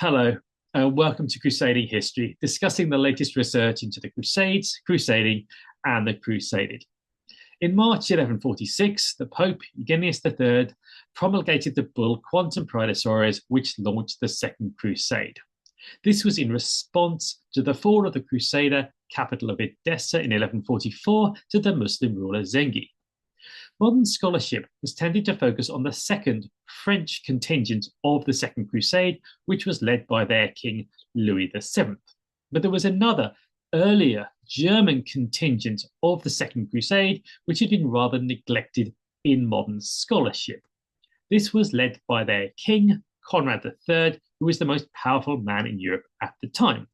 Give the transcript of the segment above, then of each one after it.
Hello, and welcome to Crusading History, discussing the latest research into the Crusades, crusading, and the Crusaded. In March 1146, the Pope, Eugenius III, promulgated the bull Quantum Praedesores, which launched the Second Crusade. This was in response to the fall of the Crusader capital of Edessa in 1144 to the Muslim ruler Zengi. Modern scholarship has tended to focus on the second French contingent of the Second Crusade, which was led by their king Louis VII. But there was another, earlier German contingent of the Second Crusade, which had been rather neglected in modern scholarship. This was led by their king, Conrad III, who was the most powerful man in Europe at the time.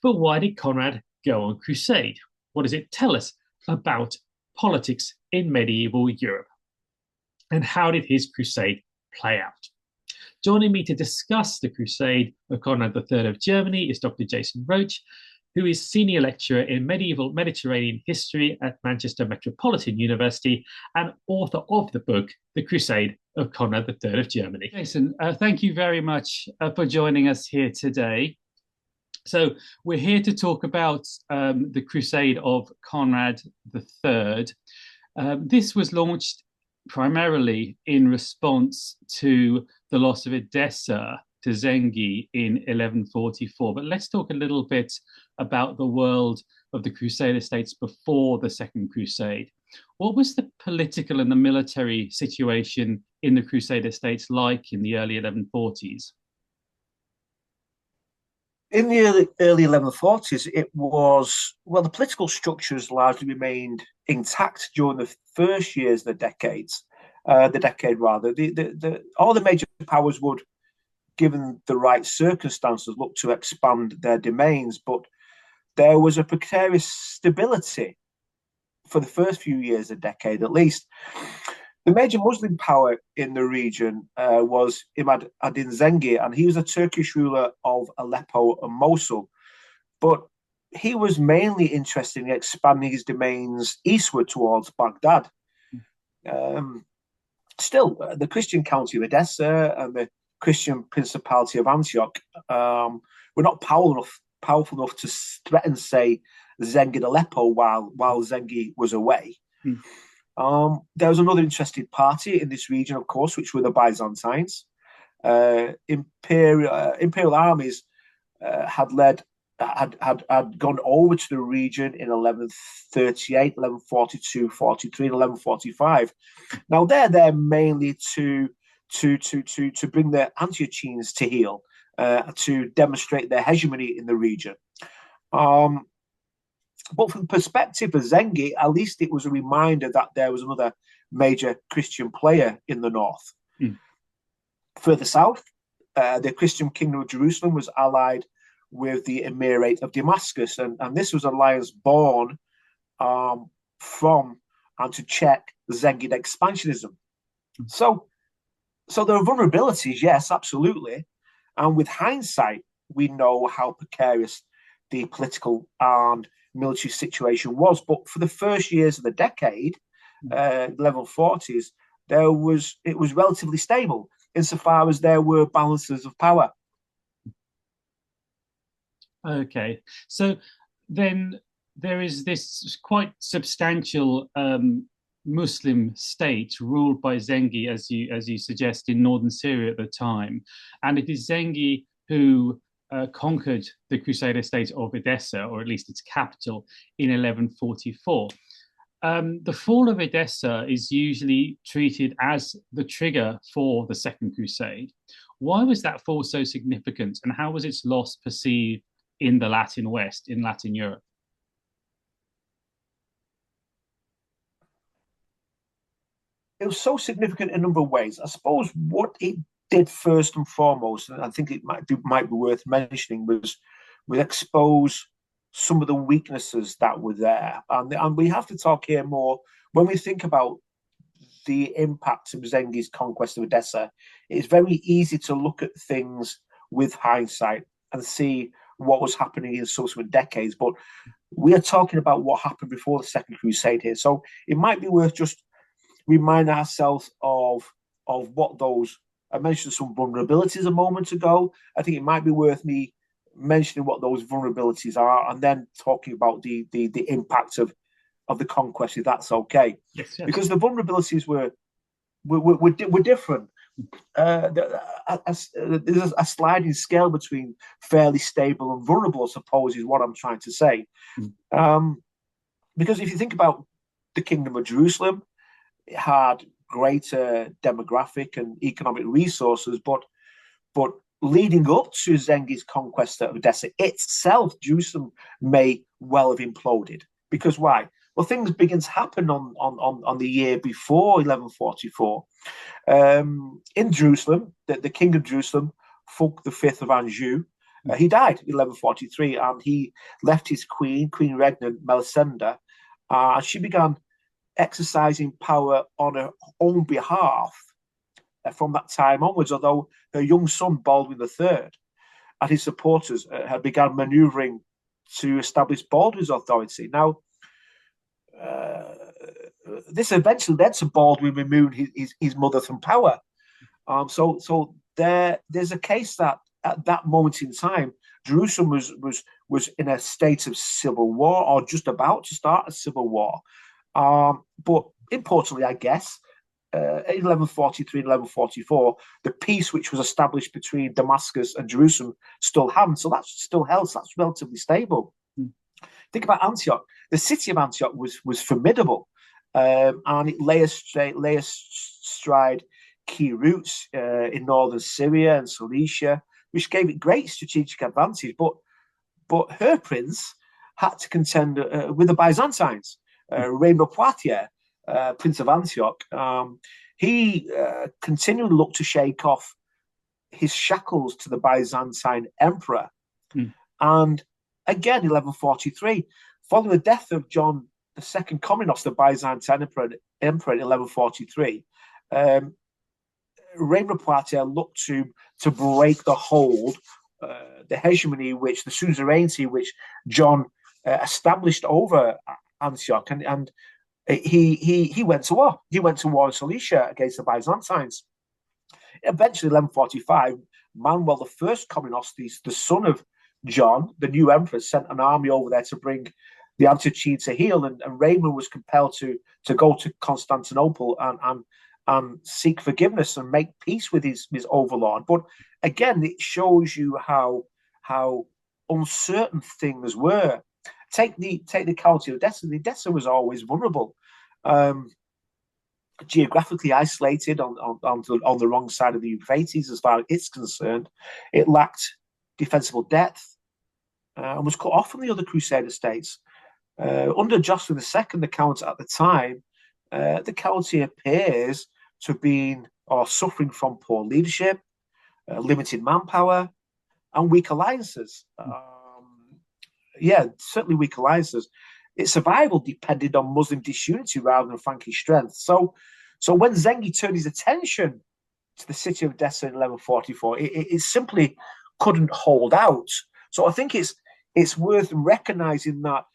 But why did Conrad go on crusade? What does it tell us about politics in medieval Europe? And how did his crusade play out? Joining me to discuss the crusade of Conrad III of Germany is Dr. Jason Roche, who is senior lecturer in medieval Mediterranean history at Manchester Metropolitan University and author of the book, The Crusade of Conrad III of Germany. Jason, thank you very much for joining us here today. So we're here to talk about the Crusade of Conrad III. This was launched primarily in response to the loss of Edessa to Zengi in 1144. But let's talk a little bit about the world of the Crusader states before the Second Crusade. What was the political and the military situation in the Crusader states like in the early 1140s? In the early 1140s, it was, well, the political structures largely remained intact during the first years of the decade. All the major powers would, given the right circumstances, look to expand their domains, but there was a precarious stability for the first few years of the decade, at least. The major Muslim power in the region was Imad ad-Din Zengi, and he was a Turkish ruler of Aleppo and Mosul. But he was mainly interested in expanding his domains eastward towards Baghdad. Still, the Christian county of Edessa and the Christian principality of Antioch were not powerful enough to threaten, say, Zengi and Aleppo while Zengi was away. There was another interested party in this region, of course, which were the Byzantines. Imperial armies had gone over to the region in 1138, 1142, 43, and 1145. Now they're there mainly to bring the Antiochenes to heel, to demonstrate their hegemony in the region. But from the perspective of Zengi, at least it was a reminder that there was another major Christian player in the north. Further south, the Christian kingdom of Jerusalem was allied with the Emirate of Damascus, and this was an alliance born from and to check Zengid expansionism. So there are vulnerabilities, yes, absolutely. And with hindsight, we know how precarious the political and military situation was. But for the first years of the decade, level 40s, it was relatively stable insofar as there were balances of power. Okay, so then there is this quite substantial Muslim state ruled by Zengi, as you suggest, in northern Syria at the time, and it is Zengi who conquered the Crusader state of Edessa, or at least its capital, in 1144. The fall of Edessa is usually treated as the trigger for the Second Crusade. Why was that fall so significant, and how was its loss perceived in the Latin West, in Latin Europe? It was so significant in a number of ways. I suppose what it did first and foremost, and I think it might be worth mentioning, was expose some of the weaknesses that were there. And we have to talk here more when we think about the impact of Zengi's conquest of Edessa. It's very easy to look at things with hindsight and see what was happening in subsequent decades, but we are talking about what happened before the Second Crusade here. So it might be worth just reminding ourselves of what those I mentioned some vulnerabilities a moment ago. I think it might be worth me mentioning what those vulnerabilities are, and then talking about the impact of the conquest, if that's okay. Yes. Because the vulnerabilities were different. There's a sliding scale between fairly stable and vulnerable, I suppose, is what I'm trying to say. Because if you think about the Kingdom of Jerusalem, it had greater demographic and economic resources, but leading up to Zengi's conquest of Edessa itself, Jerusalem may well have imploded. Because why? Well, things begin to happen on the year before 1144. In Jerusalem, the king of Jerusalem, Fulk V of Anjou, he died in 1143, and he left his queen regnant Melisenda, and she began exercising power on her own behalf from that time onwards, although her young son, Baldwin III, and his supporters had begun manoeuvring to establish Baldwin's authority. Now, this eventually led to Baldwin removing his mother from power. So there's a case that at that moment in time, Jerusalem was in a state of civil war, or just about to start a civil war. But importantly, I guess, in 1143 and 1144, the peace which was established between Damascus and Jerusalem still happened. So that's still held. So that's relatively stable. Think about Antioch. The city of Antioch was formidable, and it lay astride key routes in northern Syria and Cilicia, which gave it great strategic advantage. But her prince had to contend with the Byzantines. Raymond of Poitiers, Prince of Antioch, he continually looked to shake off his shackles to the Byzantine emperor. And again, 1143, following the death of John II Komnenos, the Byzantine emperor in 1143, Raymond of Poitiers looked to break the hold, the hegemony, the suzerainty which John established over Antioch, and he went to war. He went to war in Cilicia against the Byzantines. Eventually, 1145, Manuel I Komnenos, the son of John, the new emperor, sent an army over there to bring the Antiochene to heel, and Raymond was compelled to go to Constantinople and seek forgiveness and make peace with his overlord. But again, it shows you how uncertain things were. Take the county of Edessa. Edessa was always vulnerable, geographically isolated on the wrong side of the Euphrates as far as it's concerned. It lacked defensible depth and was cut off from the other Crusader states. Under Jocelyn II, the count at the time, the county appears to have been suffering from poor leadership, limited manpower, and weak alliances. Certainly weak alliances. Its survival depended on Muslim disunity rather than Frankish strength. So when Zengi turned his attention to the city of Edessa in 1144, it simply couldn't hold out. So I think it's worth recognizing that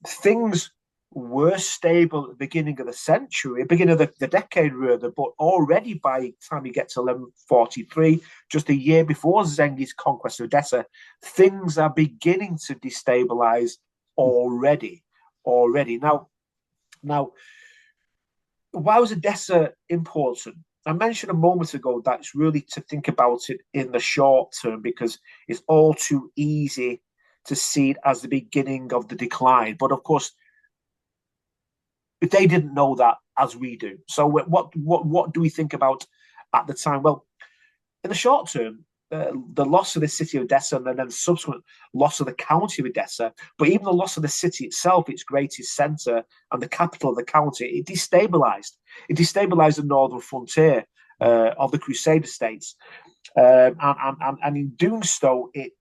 things were stable at the beginning of the century, beginning of the decade rather, but already by the time you get to 1143, just a year before Zengi's conquest of Edessa, things are beginning to destabilize already. Now, why was Edessa important? I mentioned a moment ago that it's really to think about it in the short term, because it's all too easy to see it as the beginning of the decline. But of course, they didn't know that as we do. So what do we think about at the time? Well, in the short term, the loss of the city of Edessa and then the subsequent loss of the county of Edessa, but even the loss of the city itself, its greatest centre and the capital of the county, it destabilized. It destabilized the northern frontier of the Crusader states. And in doing so, it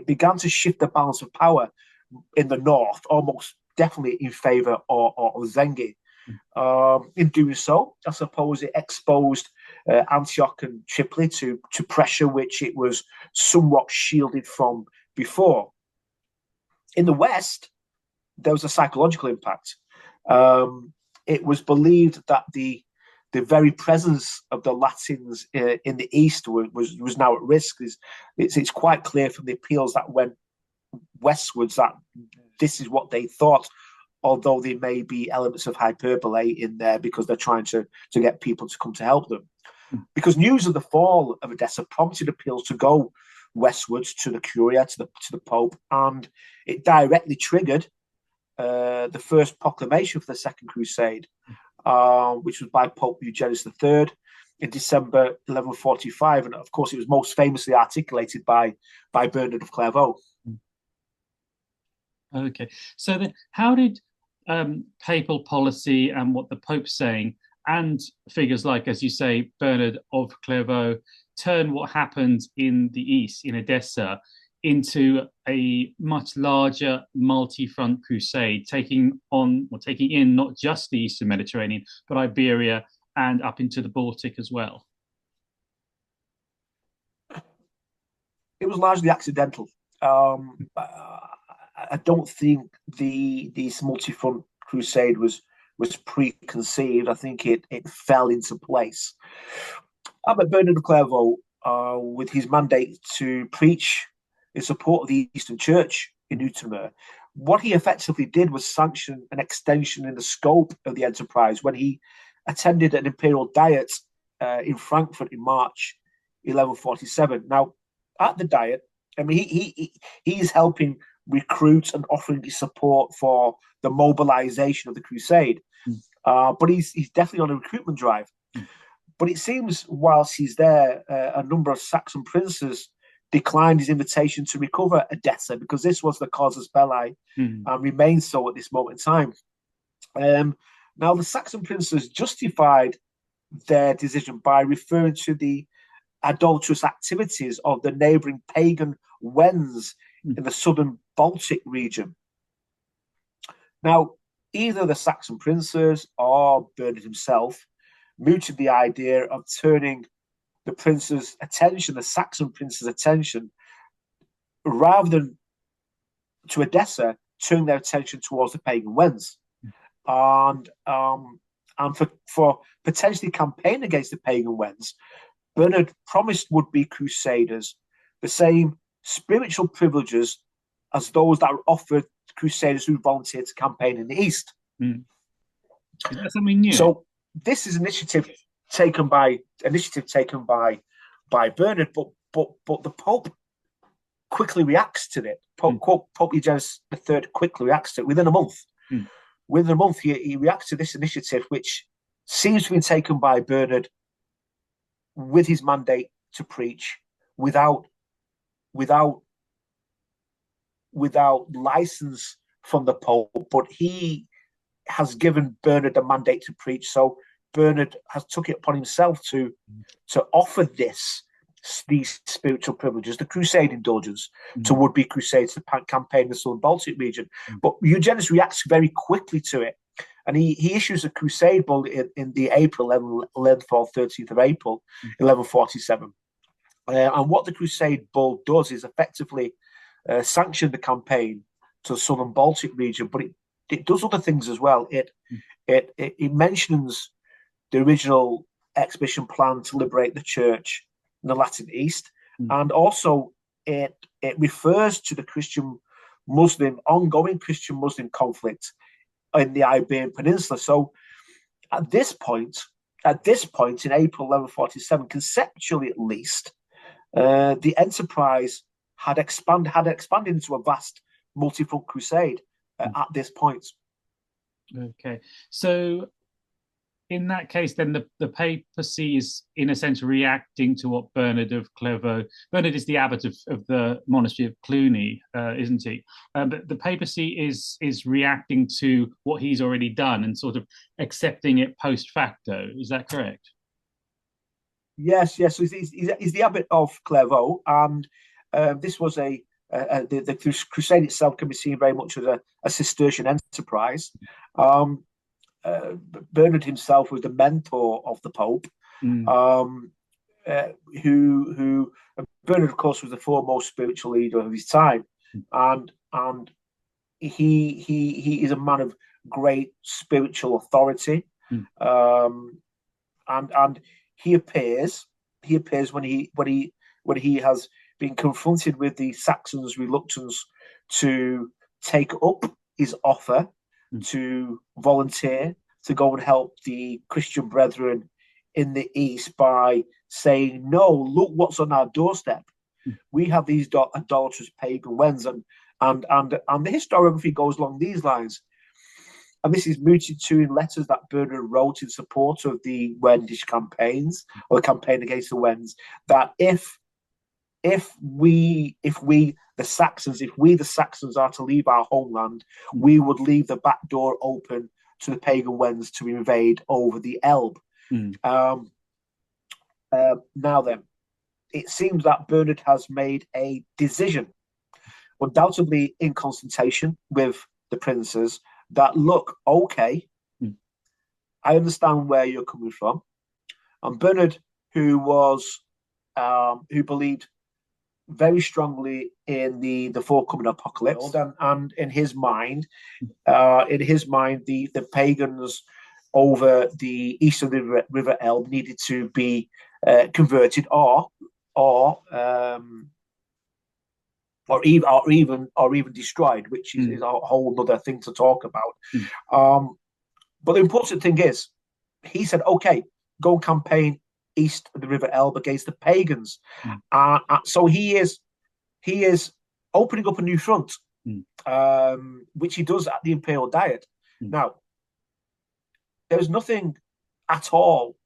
began to shift the balance of power in the north, almost definitely in favour of Zengi. In doing so, I suppose it exposed Antioch and Tripoli to pressure which it was somewhat shielded from before. In the West, there was a psychological impact. It was believed that the the very presence of the Latins in the East was now at risk. It's quite clear from the appeals that went westwards that this is what they thought, although there may be elements of hyperbole in there because they're trying to get people to come to help them. Because news of the fall of Edessa prompted appeals to go westwards to the Curia, to the Pope, and it directly triggered the first proclamation for the Second Crusade, which was by Pope Eugenius III in December 1145, and of course it was most famously articulated by Bernard of Clairvaux. Okay, so then how did papal policy and what the Pope's saying, and figures like, as you say, Bernard of Clairvaux, turn what happened in the East, in Edessa, into a much larger multi-front crusade, taking in not just the Eastern Mediterranean, but Iberia and up into the Baltic as well? It was largely accidental. I don't think this multi-front crusade was preconceived. I think it fell into place. But Bernard of Clairvaux, with his mandate to preach in support of the Eastern Church in Outremer, what he effectively did was sanction an extension in the scope of the enterprise when he attended an imperial diet in Frankfurt in March 1147. Now, at the diet, I mean, he's helping recruit and offering his support for the mobilization of the crusade. But he's definitely on a recruitment drive. But it seems whilst he's there, a number of Saxon princes declined his invitation to recover Edessa because this was the casus belli and remains so at this moment in time. Now, the Saxon princes justified their decision by referring to the adulterous activities of the neighbouring pagan Wends in the southern Baltic region. Now, either the Saxon princes or Bernard himself mooted the idea of turning the prince's attention, the Saxon prince's attention, rather than to Edessa, turning their attention towards the pagan Wends. And for potentially campaign against the pagan Wends, Bernard promised would-be crusaders the same spiritual privileges as those that were offered crusaders who volunteered to campaign in the East. Is that something new? So this is initiative taken by Bernard, but the Pope quickly reacts to it. Pope Eugenius III quickly reacts to it within a month. Within a month, he reacts to this initiative, which seems to have been taken by Bernard with his mandate to preach, without license from the Pope, but he has given Bernard a mandate to preach. So Bernard has took it upon himself to offer these spiritual privileges, the crusade indulgence, to would-be crusaders to campaign in the southern Baltic region. But Eugenius reacts very quickly to it, and he issues a crusade bull in the April 11th or 13th of April 1147. And what the crusade bull does is effectively sanction the campaign to the southern Baltic region, but it does other things as well. It mentions the original expedition plan to liberate the church in the Latin East, and also it refers to the ongoing Christian-Muslim conflict in the Iberian Peninsula. So at this point in April 1147, conceptually at least, the enterprise had expanded into a vast multi-front crusade at this point. Okay, so in that case, then the papacy is in a sense reacting to what Bernard of Clairvaux. Bernard is the abbot of the monastery of Cluny, isn't he? But the papacy is reacting to what he's already done and sort of accepting it post facto. Is that correct? Yes. So he's the abbot of Clairvaux, and this was the crusade itself can be seen very much as a Cistercian enterprise. Bernard himself was the mentor of the Pope, who Bernard, of course, was the foremost spiritual leader of his time, and he is a man of great spiritual authority, and he appears when he has been confronted with the Saxons' reluctance to take up his offer to volunteer to go and help the Christian brethren in the East by saying, no, look what's on our doorstep. We have these idolatrous pagan Wends, and the historiography goes along these lines. And this is mooted to in letters that Bernard wrote in support of the Wendish campaigns, or the campaign against the Wends, that if we the Saxons are to leave our homeland, we would leave the back door open to the pagan Wends to invade over the Elbe. Now then, it seems that Bernard has made a decision, undoubtedly in consultation with the princes, that look, okay, I understand where you're coming from. And Bernard, who believed very strongly in the forthcoming apocalypse, and in his mind, the pagans over the east of the River Elbe needed to be converted, or even destroyed, which is a whole other thing to talk about. But the important thing is, he said, okay, go and campaign east of the River Elbe against the pagans. So he is opening up a new front, which he does at the Imperial Diet. Now, there's nothing at all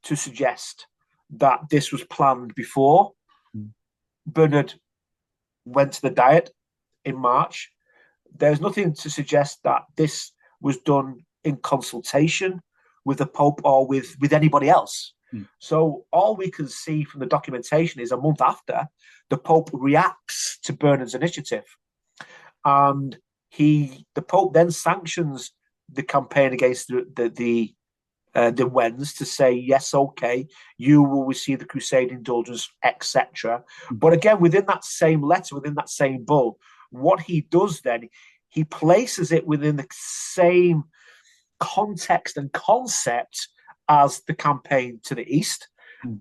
to suggest that this was planned before Bernard went to the Diet in March. There's nothing to suggest that this was done in consultation with the Pope or with anybody else. So all we can see from the documentation is a month after, the Pope reacts to Bernard's initiative, and the Pope then sanctions the campaign against the Wends to say, yes, okay, you will receive the crusade indulgence, etc. But again, within that same letter, within that same bull, what he does then, he places it within the same context and concept as the campaign to the east.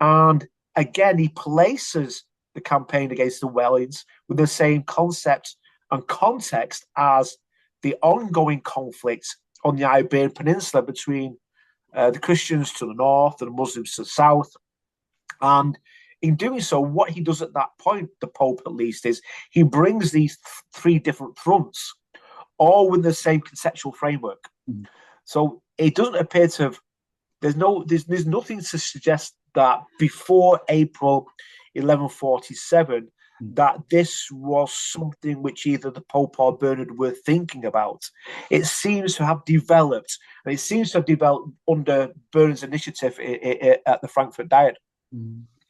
And again, he places the campaign against the Wends with the same concept and context as the ongoing conflict on the Iberian Peninsula between the Christians to the north and the Muslims to the south. And in doing so, what he does at that point, the Pope at least, is he brings these three different fronts, all within the same conceptual framework. So it doesn't appear to have, there's nothing to suggest that before April 1147 that this was something which either the Pope or Bernard were thinking about. It seems to have developed, and it seems to have developed under Bernard's initiative at the Frankfurt Diet.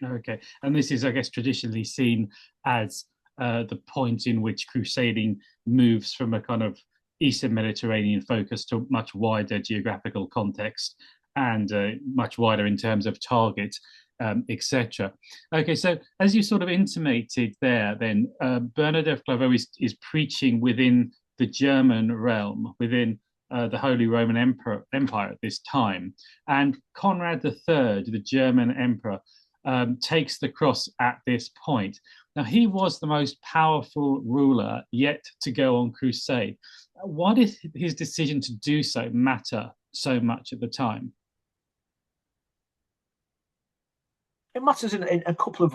Okay, and this is, I guess, traditionally seen as the point in which crusading moves from a kind of Eastern Mediterranean focus to much wider geographical context and much wider in terms of target, etc. Okay, so as you sort of intimated there, then Bernard of Clairvaux is preaching within the German realm, within the Holy Roman Empire at this time. And Conrad III, the German emperor, takes the cross at this point. Now, he was the most powerful ruler yet to go on crusade. Why did his decision to do so matter so much at the time? It matters in a couple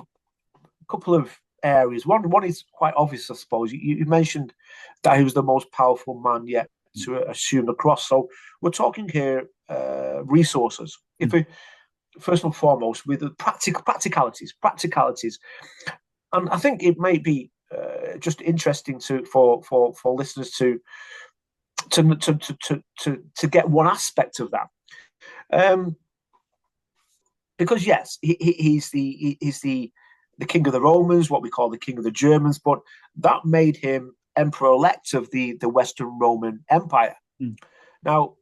of areas. One is quite obvious, I suppose. You mentioned that he was the most powerful man yet to assume the cross. So we're talking here resources. If we, first and foremost, with the practicalities, and I think it may be just interesting for listeners to get one aspect of that. Because yes, he's the king of the Romans, what we call the king of the Germans, but that made him emperor-elect of the Western Roman Empire. Now,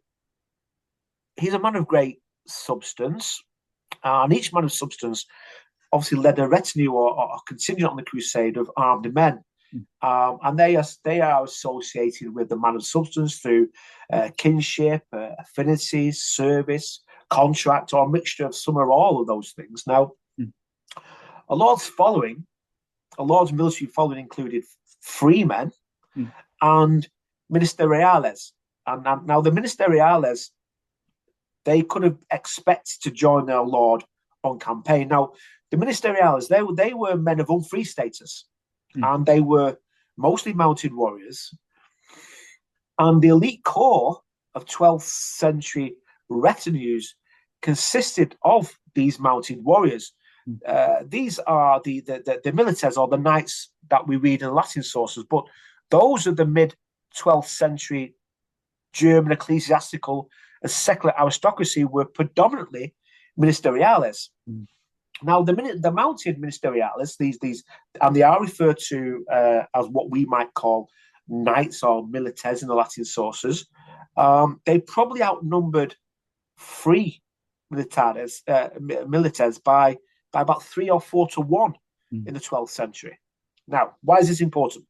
he's a man of great substance, and each man of substance obviously led a retinue or contingent on the crusade of armed men. And they are associated with the man of substance through kinship, affinities, service, contract or a mixture of some or all of those things. Now, a lord's military following included freemen and ministeriales. And now the ministeriales, they could have expected to join their lord on campaign. Now, the ministeriales, they were men of unfree status, and they were mostly mounted warriors. And the elite corps of 12th century retinues consisted of these mounted warriors. These are the milites, or the knights that we read in Latin sources, but those of the mid-12th century German ecclesiastical and secular aristocracy were predominantly ministeriales. Now, the mounted ministeriales, these, and they are referred to as what we might call knights or milites in the Latin sources. They probably outnumbered free milites by about 3 or 4 to 1 in the 12th century. Now, why is this important?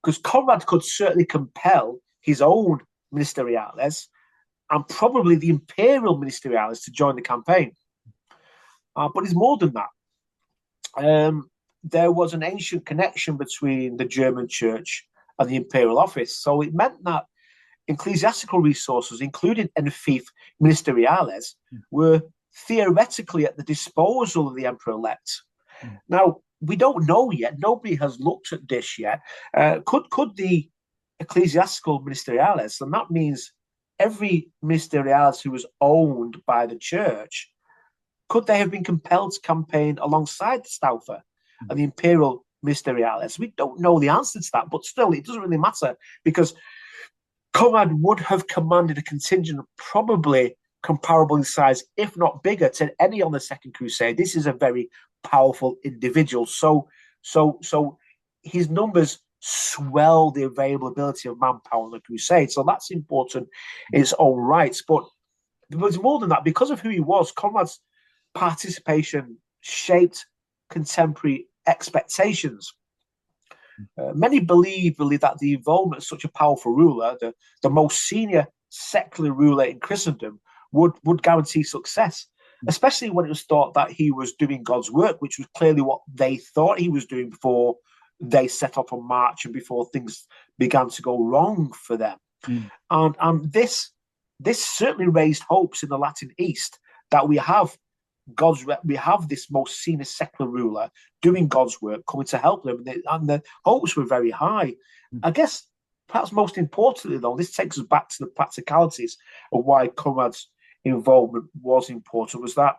Because Conrad could certainly compel his own ministeriales and probably the imperial ministeriales to join the campaign. But it's more than that. There was an ancient connection between the German church and the imperial office. So it meant that ecclesiastical resources, including ineffective ministeriales, were theoretically at the disposal of the emperor-elect. Now, we don't know yet. Nobody has looked at this yet. Could the ecclesiastical ministeriales, and that means every ministeriales who was owned by the church, could they have been compelled to campaign alongside the Stauffer and the imperial ministeriales? We don't know the answer to that, but still, it doesn't really matter, because Conrad would have commanded a contingent probably comparable in size, if not bigger, to any on the Second Crusade. This is a very powerful individual. So his numbers swell the availability of manpower on the Crusade. So that's important in its own rights. But there's more than that. Because of who he was, Conrad's participation shaped contemporary expectations. Many believe that the involvement of such a powerful ruler, the most senior secular ruler in Christendom, would guarantee success, especially when it was thought that he was doing God's work, which was clearly what they thought he was doing before they set off on march and before things began to go wrong for them. And this certainly raised hopes in the Latin East that we have this most senior secular ruler doing God's work, coming to help them, and the hopes were very high. I guess perhaps most importantly, though, this takes us back to the practicalities of why Conrad's involvement was important, was that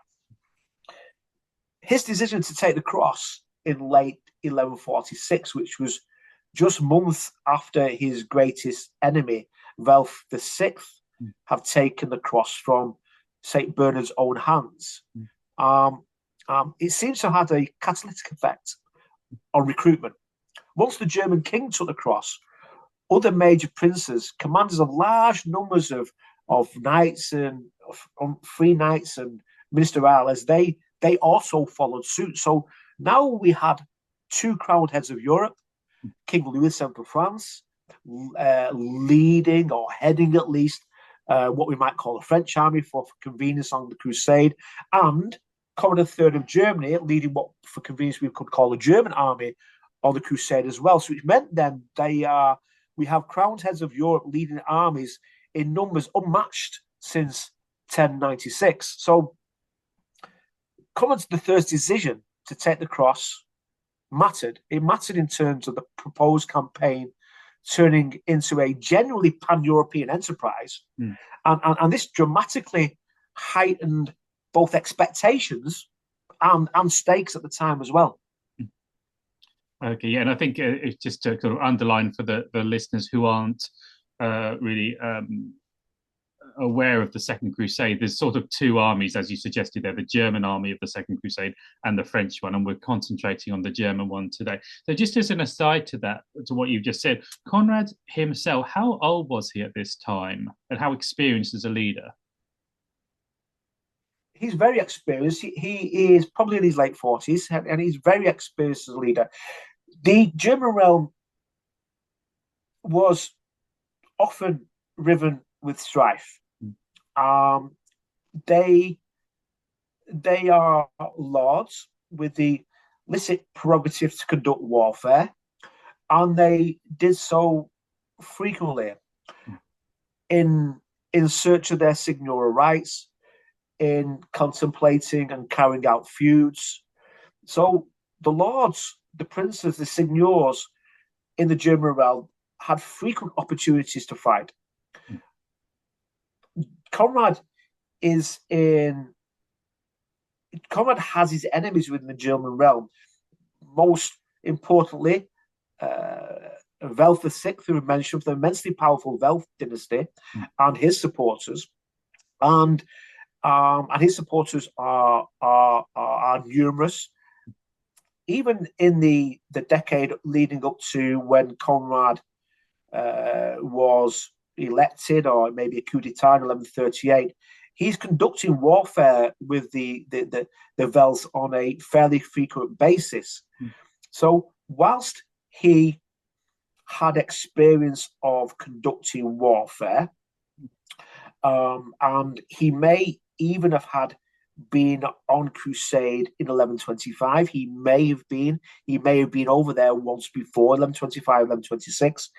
his decision to take the cross in late 1146, which was just months after his greatest enemy, Welf VI, had taken the cross from St. Bernard's own hands. It seems to have had a catalytic effect on recruitment. Once the German king took the cross, other major princes, commanders of large numbers of knights and free knights and ministeriales, they also followed suit. So now we had 2 crowned heads of Europe, King Louis VII of France, leading or heading at least what we might call a French army for convenience on the Crusade, and Conrad III of Germany leading what for convenience we could call a German army on the Crusade as well. So it meant then we have crowned heads of Europe leading armies in numbers unmatched since 1096. So Conrad III's decision to take the cross mattered. It mattered in terms of the proposed campaign turning into a genuinely pan-European enterprise. And this dramatically heightened both expectations and stakes at the time as well. Okay, yeah, and I think it's just to sort of underline for the listeners who aren't really aware of the Second Crusade, there's sort of 2 armies, as you suggested there, the German army of the Second Crusade and the French one, and we're concentrating on the German one today. So just as an aside to that, to what you've just said, Conrad himself, how old was he at this time and how experienced as a leader? He's very experienced. He is probably in his late 40s, and he's very experienced as a leader. The German realm was often riven with strife. they are lords with the licit prerogative to conduct warfare, and they did so frequently in search of their seigneurial rights, in contemplating and carrying out feuds. So the lords, the princes, the seigneurs in the German realm had frequent opportunities to fight. Conrad has his enemies within the German realm. Most importantly, Welf VI, who we mentioned, the immensely powerful Welf dynasty, and his supporters, and his supporters are numerous. Even in the decade leading up to when Conrad was elected, or maybe a coup d'etat in 1138, he's conducting warfare with the Welfs on a fairly frequent basis. So whilst he had experience of conducting warfare, and he may even have had been on crusade in 1125. He may have been over there once before, 1125, 1126.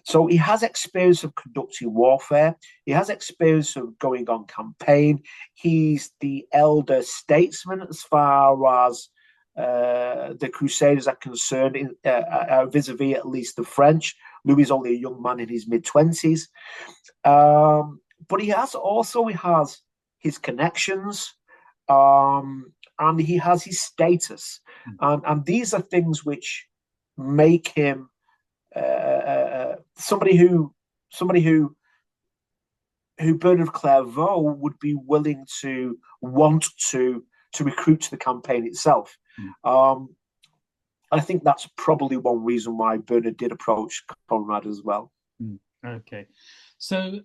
So he has experience of conducting warfare. He has experience of going on campaign. He's the elder statesman as far as the Crusaders are concerned, vis-a-vis at least the French. Louis is only a young man in his mid-20s. But he has his connections, and he has his status, and these are things which make him somebody who Bernard of Clairvaux would be willing to want to recruit to the campaign itself. I think that's probably one reason why Bernard did approach Conrad as well. Okay, so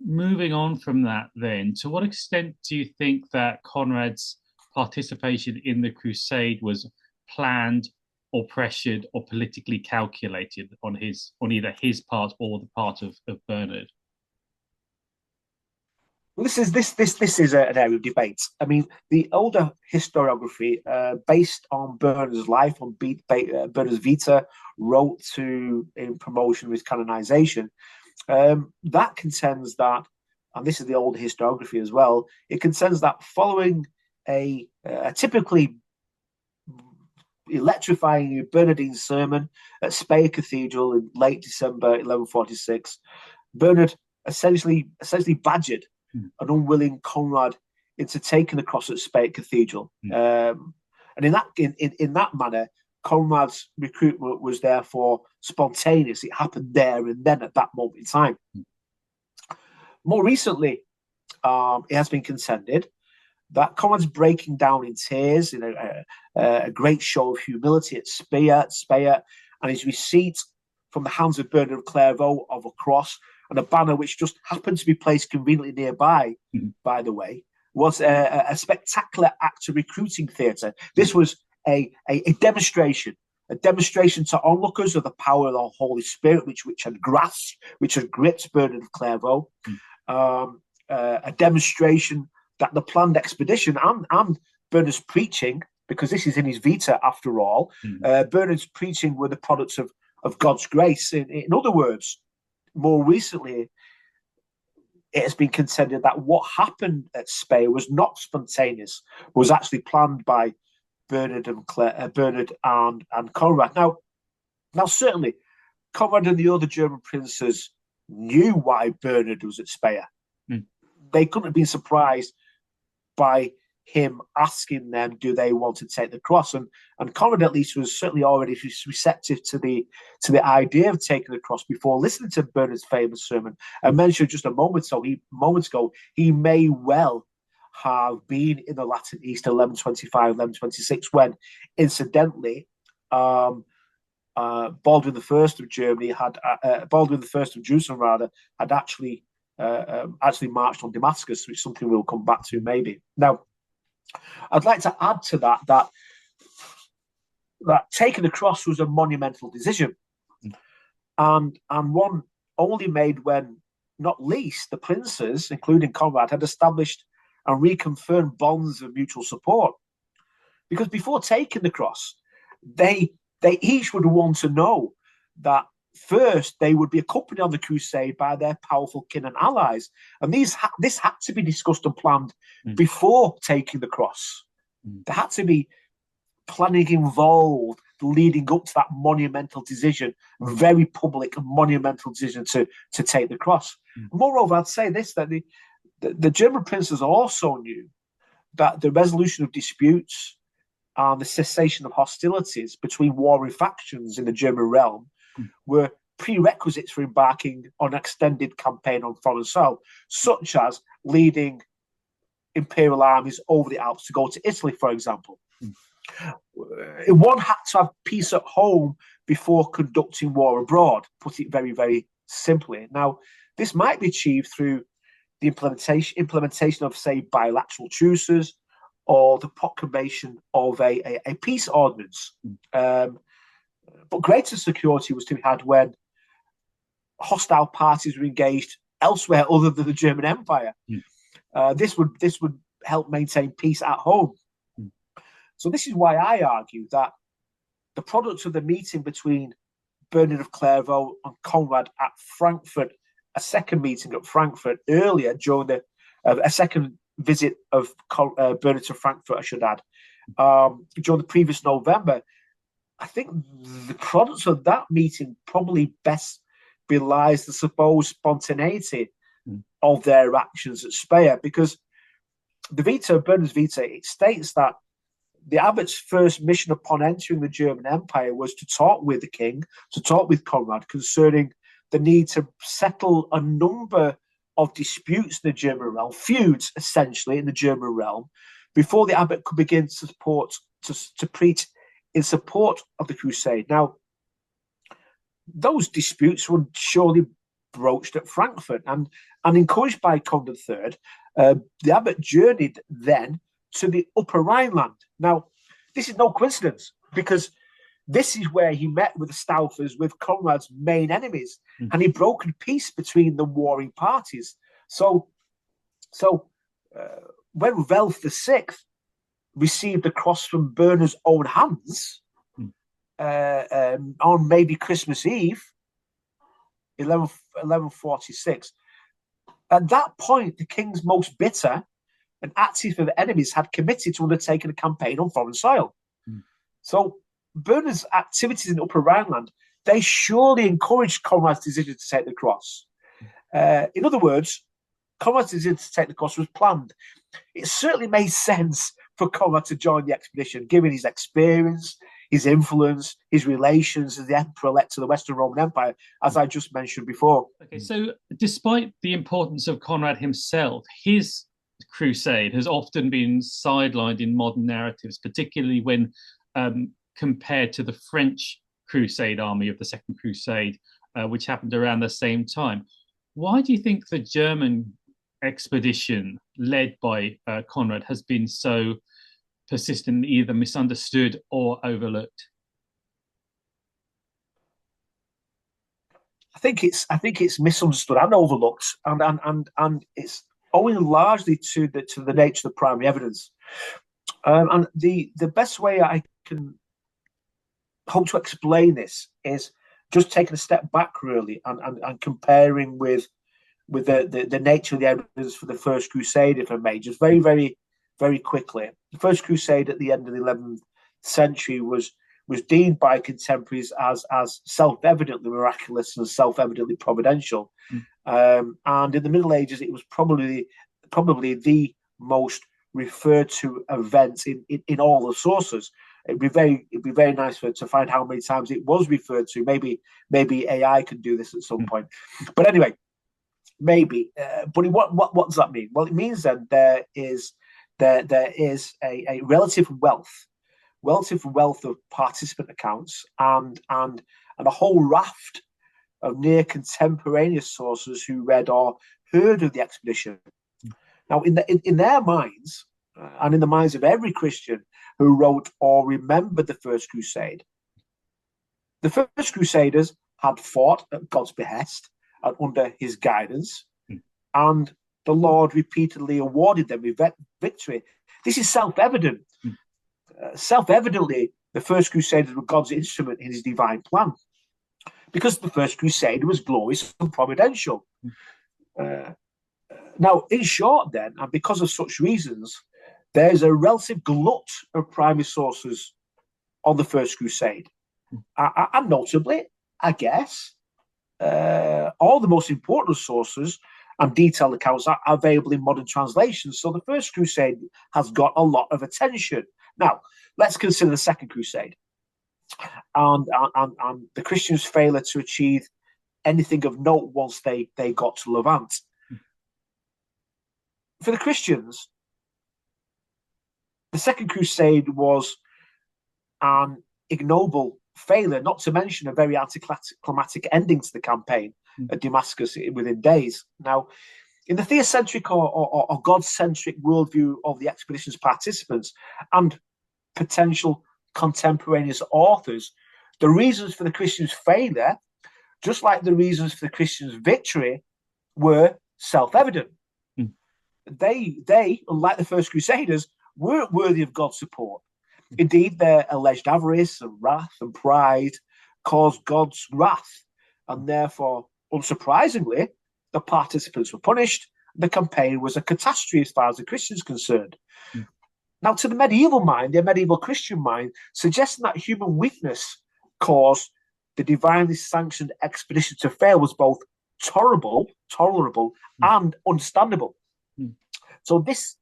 moving on from that, then, to what extent do you think that Conrad's participation in the crusade was planned or pressured or politically calculated on either his part or the part of Bernard? Well, this is an area of debate. I mean, the older historiography, based on Bernard's life, on Bernard's vita, wrote in promotion of his canonization, that contends that, and this is the older historiography as well, it contends that following a typically electrifying Bernardine sermon at Speyer Cathedral in late December 1146, Bernard essentially badgered an unwilling Conrad into taking the cross at Speyer Cathedral. And in that manner, Conrad's recruitment was therefore spontaneous. It happened there and then at that moment in time. More recently, it has been contended that Conrad's breaking down in tears in a great show of humility at Speyer, and his receipt from the hands of Bernard of Clairvaux of a cross and a banner which just happened to be placed conveniently nearby, by the way, was a spectacular act of recruiting theatre. This was a demonstration to onlookers of the power of the Holy Spirit, which had gripped Bernard of Clairvaux, a demonstration that the planned expedition and Bernard's preaching, because this is in his vita after all, Bernard's preaching were the products of God's grace. In other words, more recently, it has been contended that what happened at Speyer was not spontaneous, was actually planned by Bernard and Conrad. Now, certainly, Conrad and the other German princes knew why Bernard was at Speyer. They couldn't have been surprised by him asking them, do they want to take the cross? And Conrad, at least, was certainly already receptive to the idea of taking the cross before listening to Bernard's famous sermon. I mentioned just a moment ago, he may well have been in the Latin East 1125, 1126, when, incidentally, Baldwin I of Germany Baldwin I of Jerusalem rather had actually marched on Damascus, which is something we'll come back to maybe. Now, I'd like to add to that taking the cross was a monumental decision, and one only made when not least, the princes, including Conrad, had established and reconfirmed bonds of mutual support. Because before taking the cross, they each would want to know that first they would be accompanied on the crusade by their powerful kin and allies. And this had to be discussed and planned before taking the cross. There had to be planning involved leading up to that monumental decision, very public and monumental decision to take the cross. Moreover, I'd say this, that the German princes also knew that the resolution of disputes and the cessation of hostilities between warring factions in the German realm were prerequisites for embarking on an extended campaign on foreign soil, such as leading imperial armies over the Alps to go to Italy, for example. One had to have peace at home before conducting war abroad, put it very, very simply. Now, this might be achieved through the implementation of, say, bilateral truces or the proclamation of a peace ordinance. But greater security was to be had when hostile parties were engaged elsewhere other than the German Empire. This would help maintain peace at home. So this is why I argue that the product of the meeting between Bernard of Clairvaux and Conrad at Frankfurt, a second meeting at Frankfurt earlier during a second visit of Bernard to Frankfurt, I should add, during the previous November, I think the product of that meeting probably best belies the supposed spontaneity of their actions at Speyer, because the veto, Bernard's veto, it states that the abbot's first mission upon entering the German Empire was to talk with the king, to talk with Conrad concerning the need to settle a number of disputes in the German realm, feuds essentially in the German realm, before the abbot could begin to preach in support of the crusade. Now, those disputes were surely broached at Frankfurt, and encouraged by Conrad III, the abbot journeyed then to the Upper Rhineland. Now, this is no coincidence, because this is where he met with the Stauffers, with Conrad's main enemies, and he brokered peace between the warring parties. So when Welf VI received the cross from Bernard's own hands on maybe Christmas Eve, 1146, at that point, the king's most bitter and active enemies had committed to undertaking a campaign on foreign soil. So Bernard's activities in the Upper Rhineland, they surely encouraged Conrad's decision to take the cross. In other words, Conrad's decision to take the cross was planned. It certainly made sense for Conrad to join the expedition, given his experience, his influence, his relations as the emperor-elect to the Western Roman Empire, as I just mentioned before. Okay, so despite the importance of Conrad himself, his crusade has often been sidelined in modern narratives, particularly when compared to the French crusade army of the Second Crusade, which happened around the same time. Why do you think the German expedition led by Conrad has been so persistently either misunderstood or overlooked? I think it's misunderstood and overlooked, and it's owing largely to the nature of the primary evidence. And the best way I can hope to explain this is just taking a step back, really, and comparing with the nature of the evidence for the First Crusade, if I may, just very, very, very quickly. The First Crusade at the end of the 11th century was deemed by contemporaries as self-evidently miraculous and self-evidently providential. And in the Middle Ages, it was probably the most referred to event in all the sources. It'd be very nice to find how many times it was referred to. Maybe AI can do this at some point. But anyway, maybe. But what does that mean? Well, it means that there is a relative wealth of participant accounts and a whole raft of near contemporaneous sources who read or heard of the expedition. Now, in their minds, and in the minds of every Christian who wrote or remembered the First Crusade, the First Crusaders had fought at God's behest and under his guidance, and the Lord repeatedly awarded them with victory. This is self-evident. Self-evidently, the First Crusade was God's instrument in his divine plan, because the First Crusade was glorious and providential. Now, in short, then, and because of such reasons, there's a relative glut of primary sources on the First Crusade. And notably, I guess, all the most important sources and detailed accounts are available in modern translations. So the First Crusade has got a lot of attention. Now, let's consider the Second Crusade and the Christians' failure to achieve anything of note once they got to Levant. For the Christians, the Second Crusade was an ignoble failure, not to mention a very anticlimactic ending to the campaign at Damascus within days. Now, in the theocentric or God-centric worldview of the expedition's participants and potential contemporaneous authors, the reasons for the Christians' failure, just like the reasons for the Christians' victory, were self-evident. They, unlike the First Crusaders, weren't worthy of God's support. Indeed, their alleged avarice and wrath and pride caused God's wrath, and therefore, unsurprisingly, the participants were punished. The campaign was a catastrophe as far as the Christians concerned. Now, to the medieval mind, the medieval Christian mind, suggesting that human weakness caused the divinely sanctioned expedition to fail was both tolerable, and understandable. So this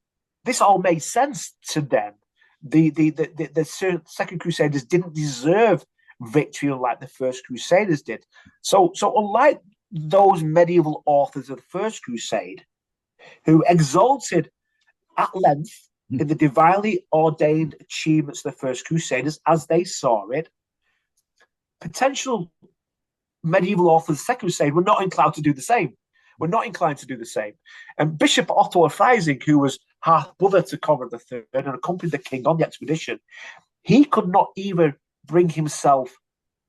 all made sense to them. The Second Crusaders didn't deserve victory unlike the First Crusaders did. So unlike those medieval authors of the First Crusade, who exalted at length in the divinely ordained achievements of the First Crusaders as they saw it, potential medieval authors of the Second Crusade were not inclined to do the same. And Bishop Otto of Freising, who was half brother to Conrad III and accompanied the king on the expedition, he could not even bring himself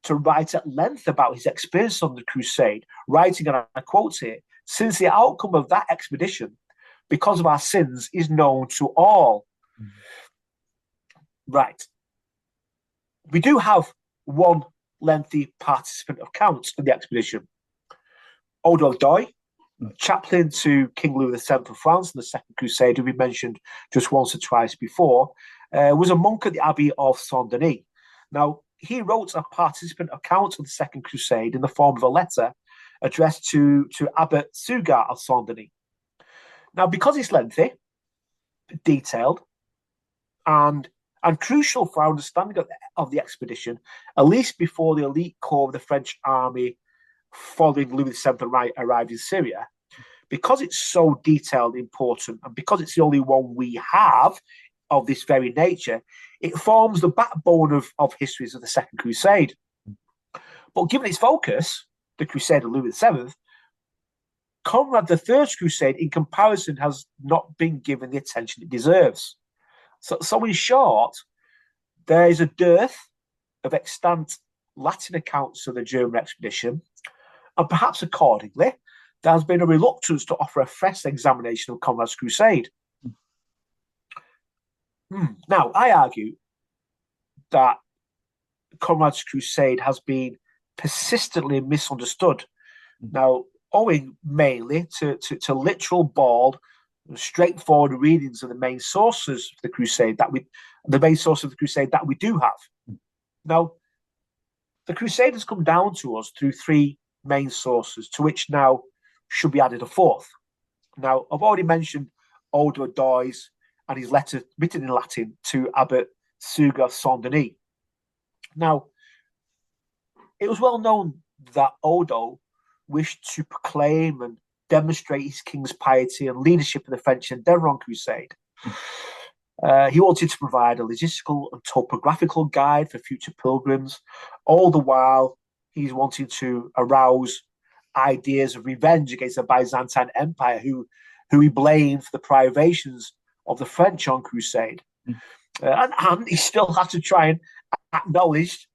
to write at length about his experience on the crusade, writing, and I quote here, "Since the outcome of that expedition, because of our sins, is known to all." Right. We do have one lengthy participant account of the expedition. Odo Doy, chaplain to King Louis VII of France in the Second Crusade, who we mentioned just once or twice before, was a monk at the Abbey of Saint-Denis. Now, he wrote a participant account of the Second Crusade in the form of a letter addressed to Abbot Suger of Saint-Denis. Now, because it's lengthy, detailed, and crucial for our understanding of the expedition, at least before the elite corps of the French army following Louis VII arrived in Syria, because it's so detailed, important, and because it's the only one we have of this very nature, it forms the backbone of histories of the Second Crusade. But given its focus, the Crusade of Louis VII, Conrad III's Crusade, in comparison, has not been given the attention it deserves. So in short, there is a dearth of extant Latin accounts of the German expedition, and perhaps accordingly, there has been a reluctance to offer a fresh examination of Conrad's Crusade. Now, I argue that Conrad's Crusade has been persistently misunderstood. Now, owing mainly to literal, bald, straightforward readings of the main sources of the Crusade that we do have. Now, the Crusade has come down to us through three main sources, to which now should be added a fourth. Now, I've already mentioned Odo Doy's and his letter written in Latin to Abbot Suger of Saint-Denis. Now, it was well known that Odo wished to proclaim and demonstrate his king's piety and leadership in the French endeavour on crusade. He wanted to provide a logistical and topographical guide for future pilgrims. All the while, he's wanting to arouse ideas of revenge against the Byzantine Empire, who he blamed for the privations of the French on crusade. And he still had to try and acknowledge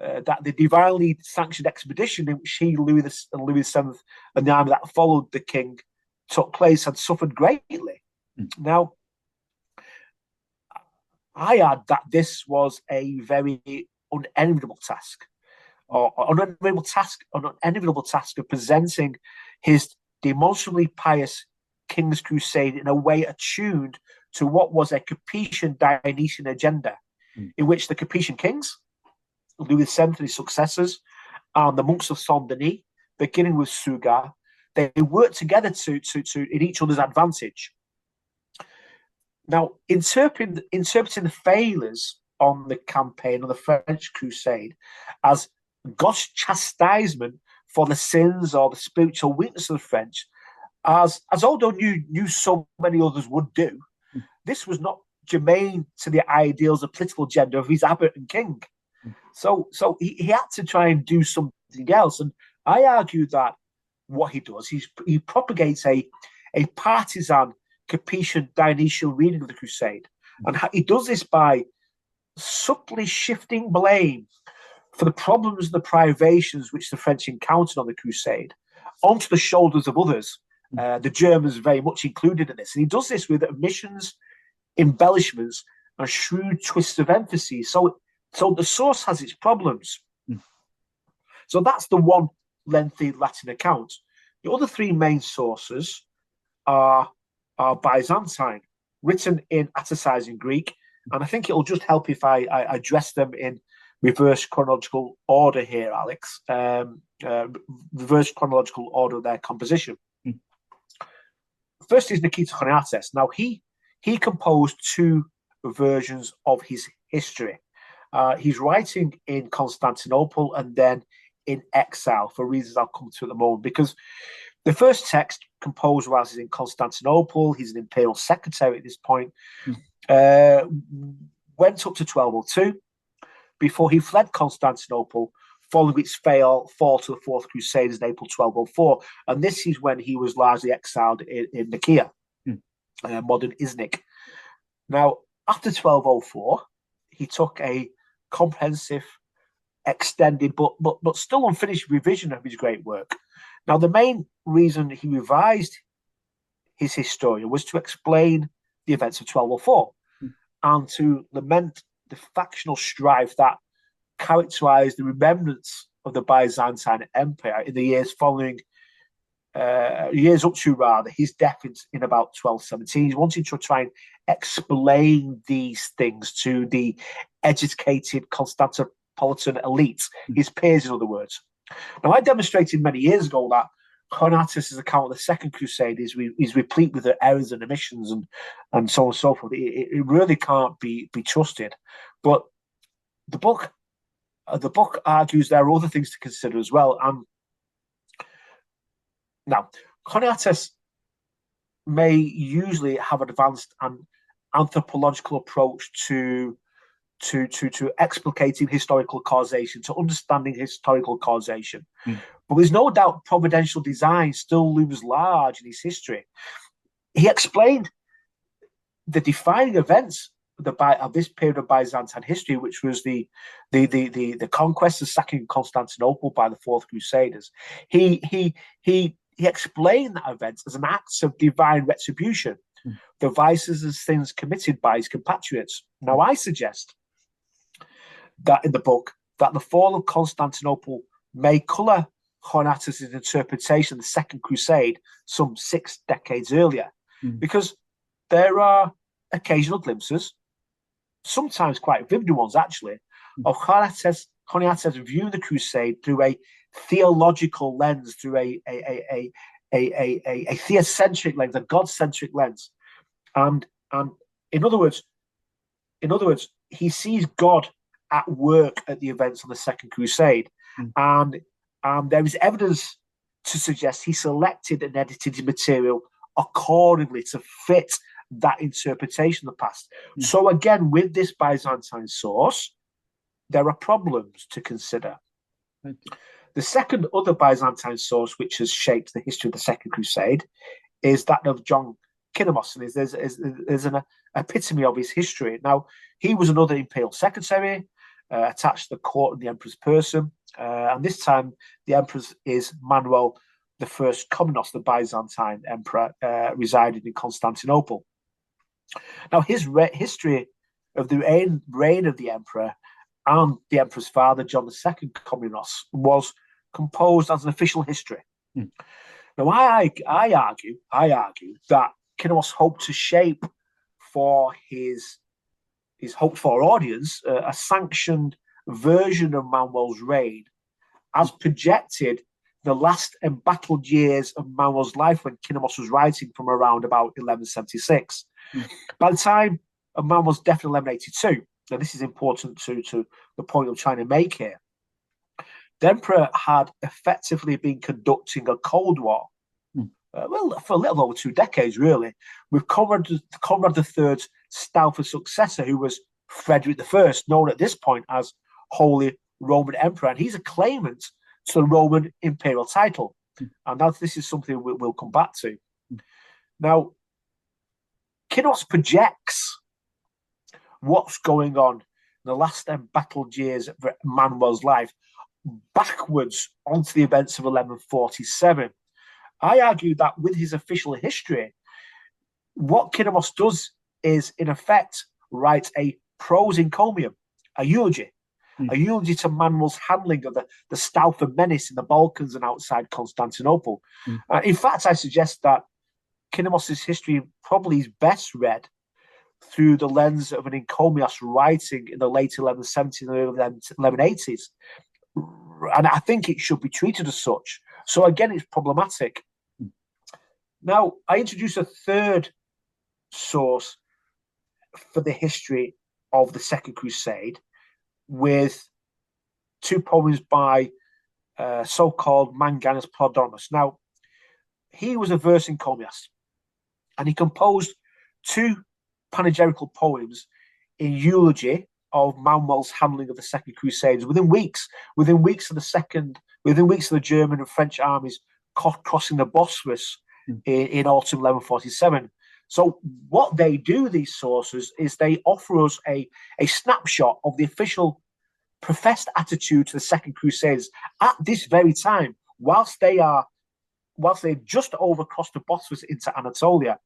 that the divinely sanctioned expedition in which he, Louis VII, and the army that followed the king took place had suffered greatly. Now, I add that this was a very unenviable task, an unenviable task of presenting his demonstrably pious King's Crusade in a way attuned to what was a Capetian Dionysian agenda, in which the Capetian kings, Louis VII and his successors, and the monks of Saint Denis, beginning with Suger, they worked together to in each other's advantage. Now, interpreting the failures on the campaign of the French Crusade as God's chastisement for the sins or the spiritual weakness of the French, as Odo knew so many others would do, this was not germane to the ideals of political agenda of his abbot and king. So he had to try and do something else. And I argue that what he does, he propagates a partisan Capetian Dionysian reading of the Crusade. And he does this by subtly shifting blame for the problems and the privations which the French encountered on the Crusade onto the shoulders of others, the Germans very much included in this. And he does this with omissions, embellishments, and shrewd twists of emphasis. So the source has its problems. So that's the one lengthy Latin account. The other three main sources are Byzantine, written in Atticizing Greek, and I think it'll just help if I address them in reverse chronological order here, Alex. Reverse chronological order of their composition. First is Nikita Choniates. Now, he composed two versions of his history. He's writing in Constantinople and then in exile for reasons I'll come to at the moment, because the first text composed whilst he's in Constantinople, he's an imperial secretary at this point, went up to 1202 before he fled Constantinople following its fall to the Fourth Crusade in April 1204. And this is when he was largely exiled in Nicaea, modern Iznik. Now, after 1204, he took a comprehensive, extended, but still unfinished revision of his great work. Now, the main reason he revised his Historia was to explain the events of 1204 and to lament the factional strife that characterized the remembrance of the Byzantine Empire in the years following, years up to rather, his death in about 1217. He wanted to try and explain these things to the educated Constantinopolitan elite, his peers, in other words. Now, I demonstrated many years ago that Choniates' account of the Second Crusade is replete with errors and omissions and so on and so forth. It really can't be trusted. But the book argues there are other things to consider as well. Now, Choniates may usually have advanced an anthropological approach to explicating historical causation, to understanding historical causation. But there's no doubt providential design still looms large in his history. He explained the defining events of this period of Byzantine history, which was the conquest and sacking of Constantinople by the Fourth Crusaders. He explained that event as an act of divine retribution, the vices and sins committed by his compatriots. Now, I suggest that in the book that the fall of Constantinople may colour Choniates' interpretation of the Second Crusade some 6 decades earlier, because there are occasional glimpses, sometimes quite vivid ones actually, of Choniates viewing the Crusade through a theological lens, through a theocentric lens, a God-centric lens, and in other words, he sees God at work at the events of the Second Crusade, and there is evidence to suggest he selected and edited his material accordingly to fit that interpretation of the past. So again, with this Byzantine source, there are problems to consider. The second other Byzantine source which has shaped the history of the Second Crusade is that of John Kinnamos, and there's an epitome of his history. Now, he was another imperial secretary. attached to the court and the emperor's person. And this time, the emperor is Manuel I Komnenos, the Byzantine emperor, residing in Constantinople. Now, his history of the reign of the emperor and the emperor's father, John II Komnenos, was composed as an official history. Now, I argue that Komnenos hoped to shape for his hoped-for audience a sanctioned version of Manuel's reign, as projected the last embattled years of Manuel's life when Komnenos was writing from around about 1176. By the time of Manuel's death in 1182, now this is important to the point I'm trying to make here, the emperor had effectively been conducting a Cold War, for a little over 2 decades, really, with Conrad III's stoutest successor, who was Frederick I, known at this point as Holy Roman Emperor, and he's a claimant to the Roman imperial title. And now this is something we'll come back to. Now, Komnenos projects what's going on in the last embattled years of Manuel's life backwards onto the events of 1147. I argue that with his official history, what Komnenos does is, in effect, write a prose encomium, a eulogy to Manuel's handling of the Staufer menace in the Balkans and outside Constantinople. In fact, I suggest that Komnenos' history probably is best read through the lens of an encomiast writing in the late 1170s and early 1180s. And I think it should be treated as such. So again, it's problematic. Now, I introduce a third source for the history of the Second Crusade with 2 poems by so-called Manganus Prodromus. Now, he was a verse encomiast, and he composed 2 panegyrical poems in eulogy of Manuel's handling of the Second Crusades within weeks of the German and French armies crossing the Bosphorus in autumn 1147. So what they do, these sources, is they offer us a snapshot of the official professed attitude to the Second Crusades at this very time, whilst they just overcrossed the Bosphorus into Anatolia.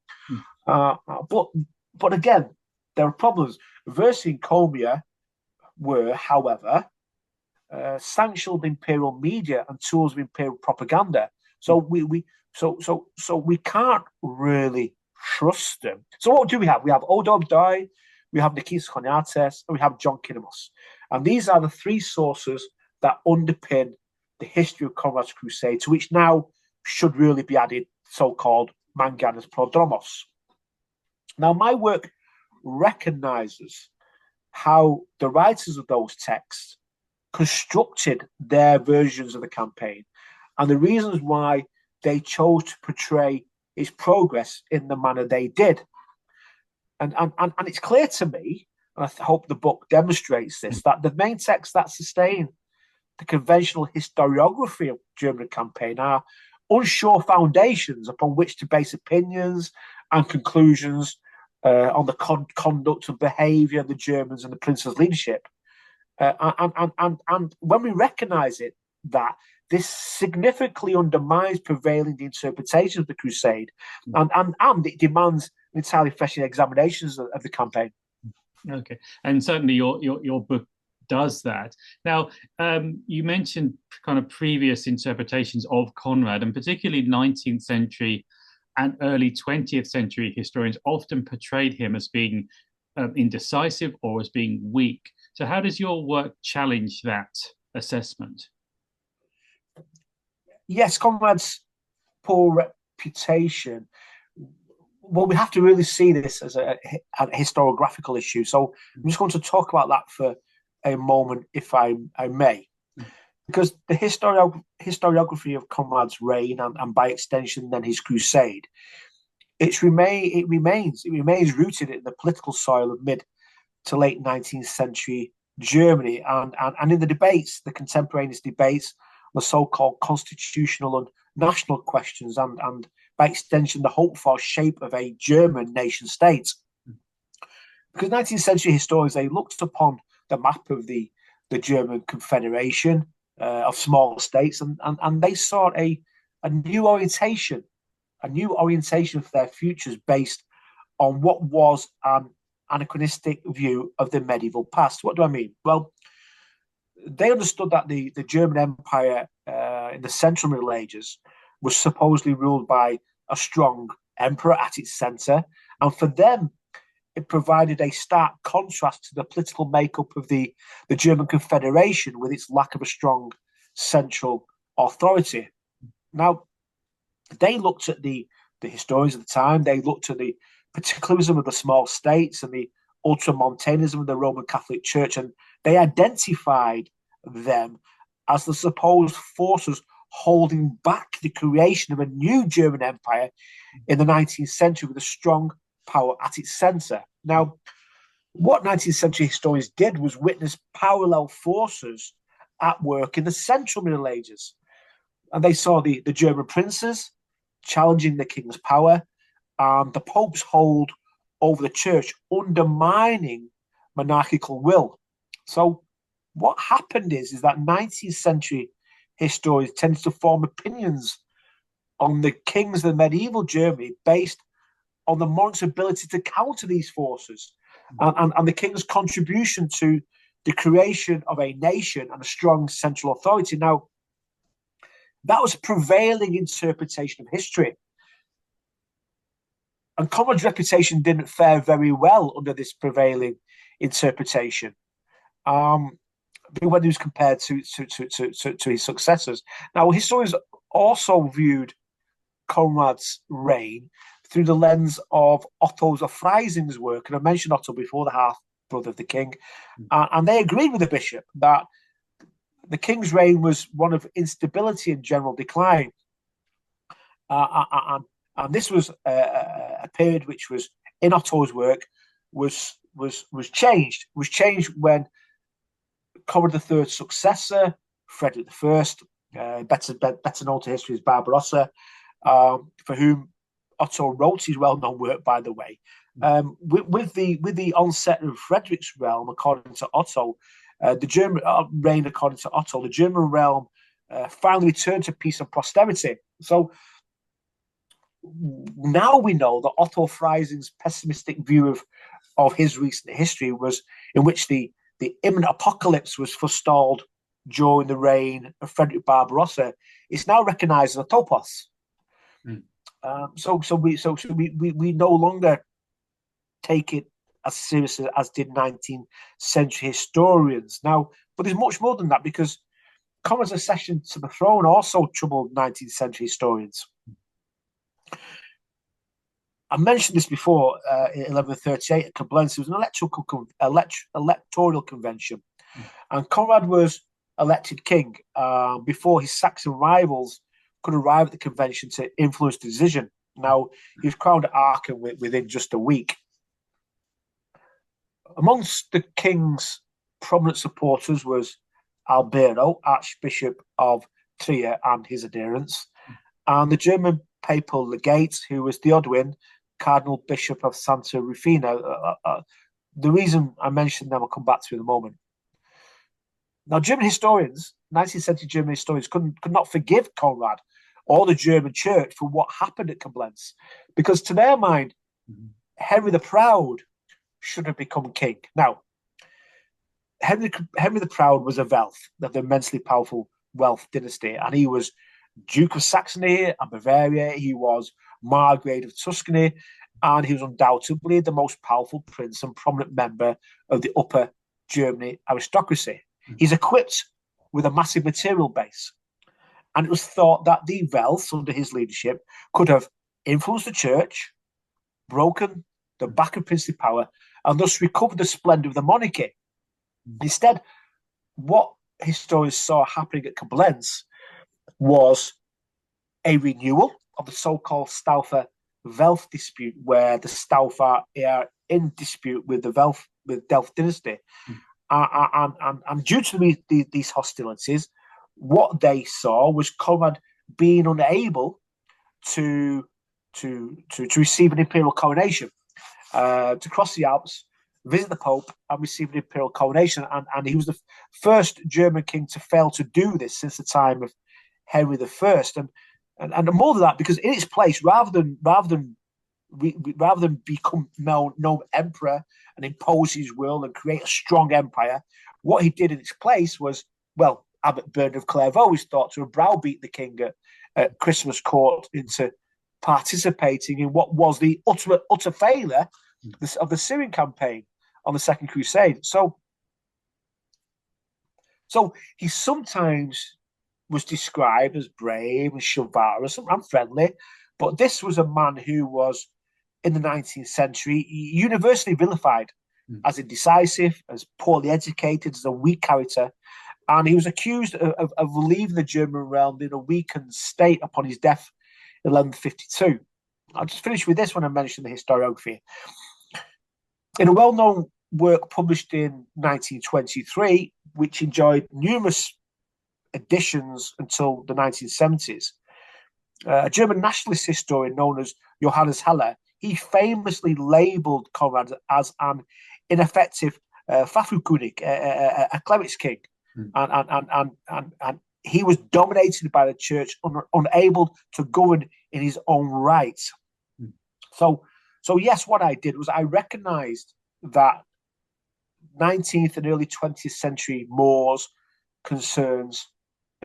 But again, there are problems. Verse encomia were, however, sanctioned imperial media and tools of imperial propaganda. So we can't really trust them. So what do we have? We have Odo Doi, we have Nikis Choniates, and we have John Komnenos. And these are the 3 sources that underpin the history of Conrad's Crusade, to which now should really be added so-called Manganus Prodromos. Now, my work recognizes how the writers of those texts constructed their versions of the campaign and the reasons why they chose to portray its progress in the manner they did. And it's clear to me, and I hope the book demonstrates this, that the main texts that sustain the conventional historiography of German campaign are unsure foundations upon which to base opinions and conclusions on the conduct and behaviour of the Germans and the Prince's leadership. And when we recognise it, that this significantly undermines prevailing interpretation of the Crusade, and it demands entirely fresh examinations of the campaign. Okay, and certainly your book does that. Now, you mentioned kind of previous interpretations of Conrad, and particularly 19th century and early 20th century historians often portrayed him as being indecisive or as being weak. So how does your work challenge that assessment? Yes, Conrad's poor reputation, well, we have to really see this as a historiographical issue. So I'm just going to talk about that for a moment, if I may. Because the historiography of Conrad's reign and by extension then his crusade, it remains rooted in the political soil of mid to late 19th century Germany and in the debates, the contemporaneous debates, the so-called constitutional and national questions and by extension the hope for shape of a German nation state. Because 19th century historians, they looked upon the map of the the German Confederation of small states, and they sought a new orientation, for their futures based on what was an anachronistic view of the medieval past. What do I mean? Well, they understood that the German Empire in the Central Middle Ages was supposedly ruled by a strong emperor at its centre, and for them, it provided a stark contrast to the political makeup of the German Confederation with its lack of a strong central authority. Now, they looked at the historians of the time, they looked at the particularism of the small states and the ultramontanism of the Roman Catholic Church, and they identified them as the supposed forces holding back the creation of a new German Empire in the 19th century with a strong power at its centre. Now, what 19th century historians did was witness parallel forces at work in the Central Middle Ages. And they saw the German princes challenging the king's power and the Pope's hold over the church, undermining monarchical will. So what happened is that 19th century historians tended to form opinions on the kings of medieval Germany based on the monarch's ability to counter these forces and the king's contribution to the creation of a nation and a strong central authority. Now, that was prevailing interpretation of history. And Conrad's reputation didn't fare very well under this prevailing interpretation. When he was compared to his successors. Now, historians also viewed Conrad's reign through the lens of Otto's of Freising's work, and I mentioned Otto before, the half-brother of the king, and they agreed with the bishop that the king's reign was one of instability and general decline, and this was a period which was, in Otto's work, was changed when Conrad III's successor, Frederick I, better known to history as Barbarossa, for whom Otto wrote his well-known work, by the way. With the onset of Frederick's realm, according to Otto, the German reign, according to Otto, the German realm finally returned to peace and prosperity. So now we know that Otto Freising's pessimistic view of his recent history was in which the imminent apocalypse was forestalled during the reign of Frederick Barbarossa. It's now recognised as a topos. So we no longer take it as seriously as did 19th century historians. Now, but there's much more than that, because Conrad's accession to the throne also troubled 19th century historians. I mentioned this before, in 1138 at Koblenz. It was an electoral convention, and Conrad was elected king before his Saxon rivals could arrive at the convention to influence the decision. Now, he was crowned at Aachen within just a week. Amongst the king's prominent supporters was Albero, Archbishop of Trier, and his adherents, and the German papal legate, who was Theodwin, Cardinal Bishop of Santa Rufina. The reason I mentioned them, I'll come back to in a moment. Now, German historians, 19th century German historians, could not forgive Conrad or the German church for what happened at Koblenz, because to their mind, Henry the Proud should have become king. Now, Henry the Proud was a Welf, of the immensely powerful Welf dynasty, and he was Duke of Saxony and Bavaria. He was Margrave of Tuscany, and he was undoubtedly the most powerful prince and prominent member of the Upper Germany aristocracy. He's equipped with a massive material base, and it was thought that the Welfs, under his leadership, could have influenced the church, broken the back of princely power, and thus recovered the splendour of the monarchy. Instead, what historians saw happening at Koblenz was a renewal of the so-called Stauffer-Welf dispute, where the Stauffer are in dispute with the Delft dynasty. And due to these hostilities, what they saw was Conrad being unable to receive an imperial coronation. To cross the Alps, visit the Pope and receive an imperial coronation. And he was the first German king to fail to do this since the time of Henry I. And more than that, because in its place, rather than become known emperor and impose his will and create a strong empire, what he did in its place was, well, Abbot Bernard of Clairvaux is thought to have browbeat the king at Christmas court into participating in what was the utter failure of the Syrian campaign on the Second Crusade. So he sometimes was described as brave and chivalrous and friendly, but this was a man who was, in the 19th century, universally vilified as indecisive, as poorly educated, as a weak character. And he was accused of leaving the German realm in a weakened state upon his death in 1152. I'll just finish with this when I mention the historiography. In a well-known work published in 1923, which enjoyed numerous editions until the 1970s, a German nationalist historian known as Johannes Haller, he famously labelled Conrad as an ineffective Pfafferkönig, a clerics king. And he was dominated by the church, unable to govern in his own right. So yes, what I did was I recognized that 19th and early 20th century mores, concerns,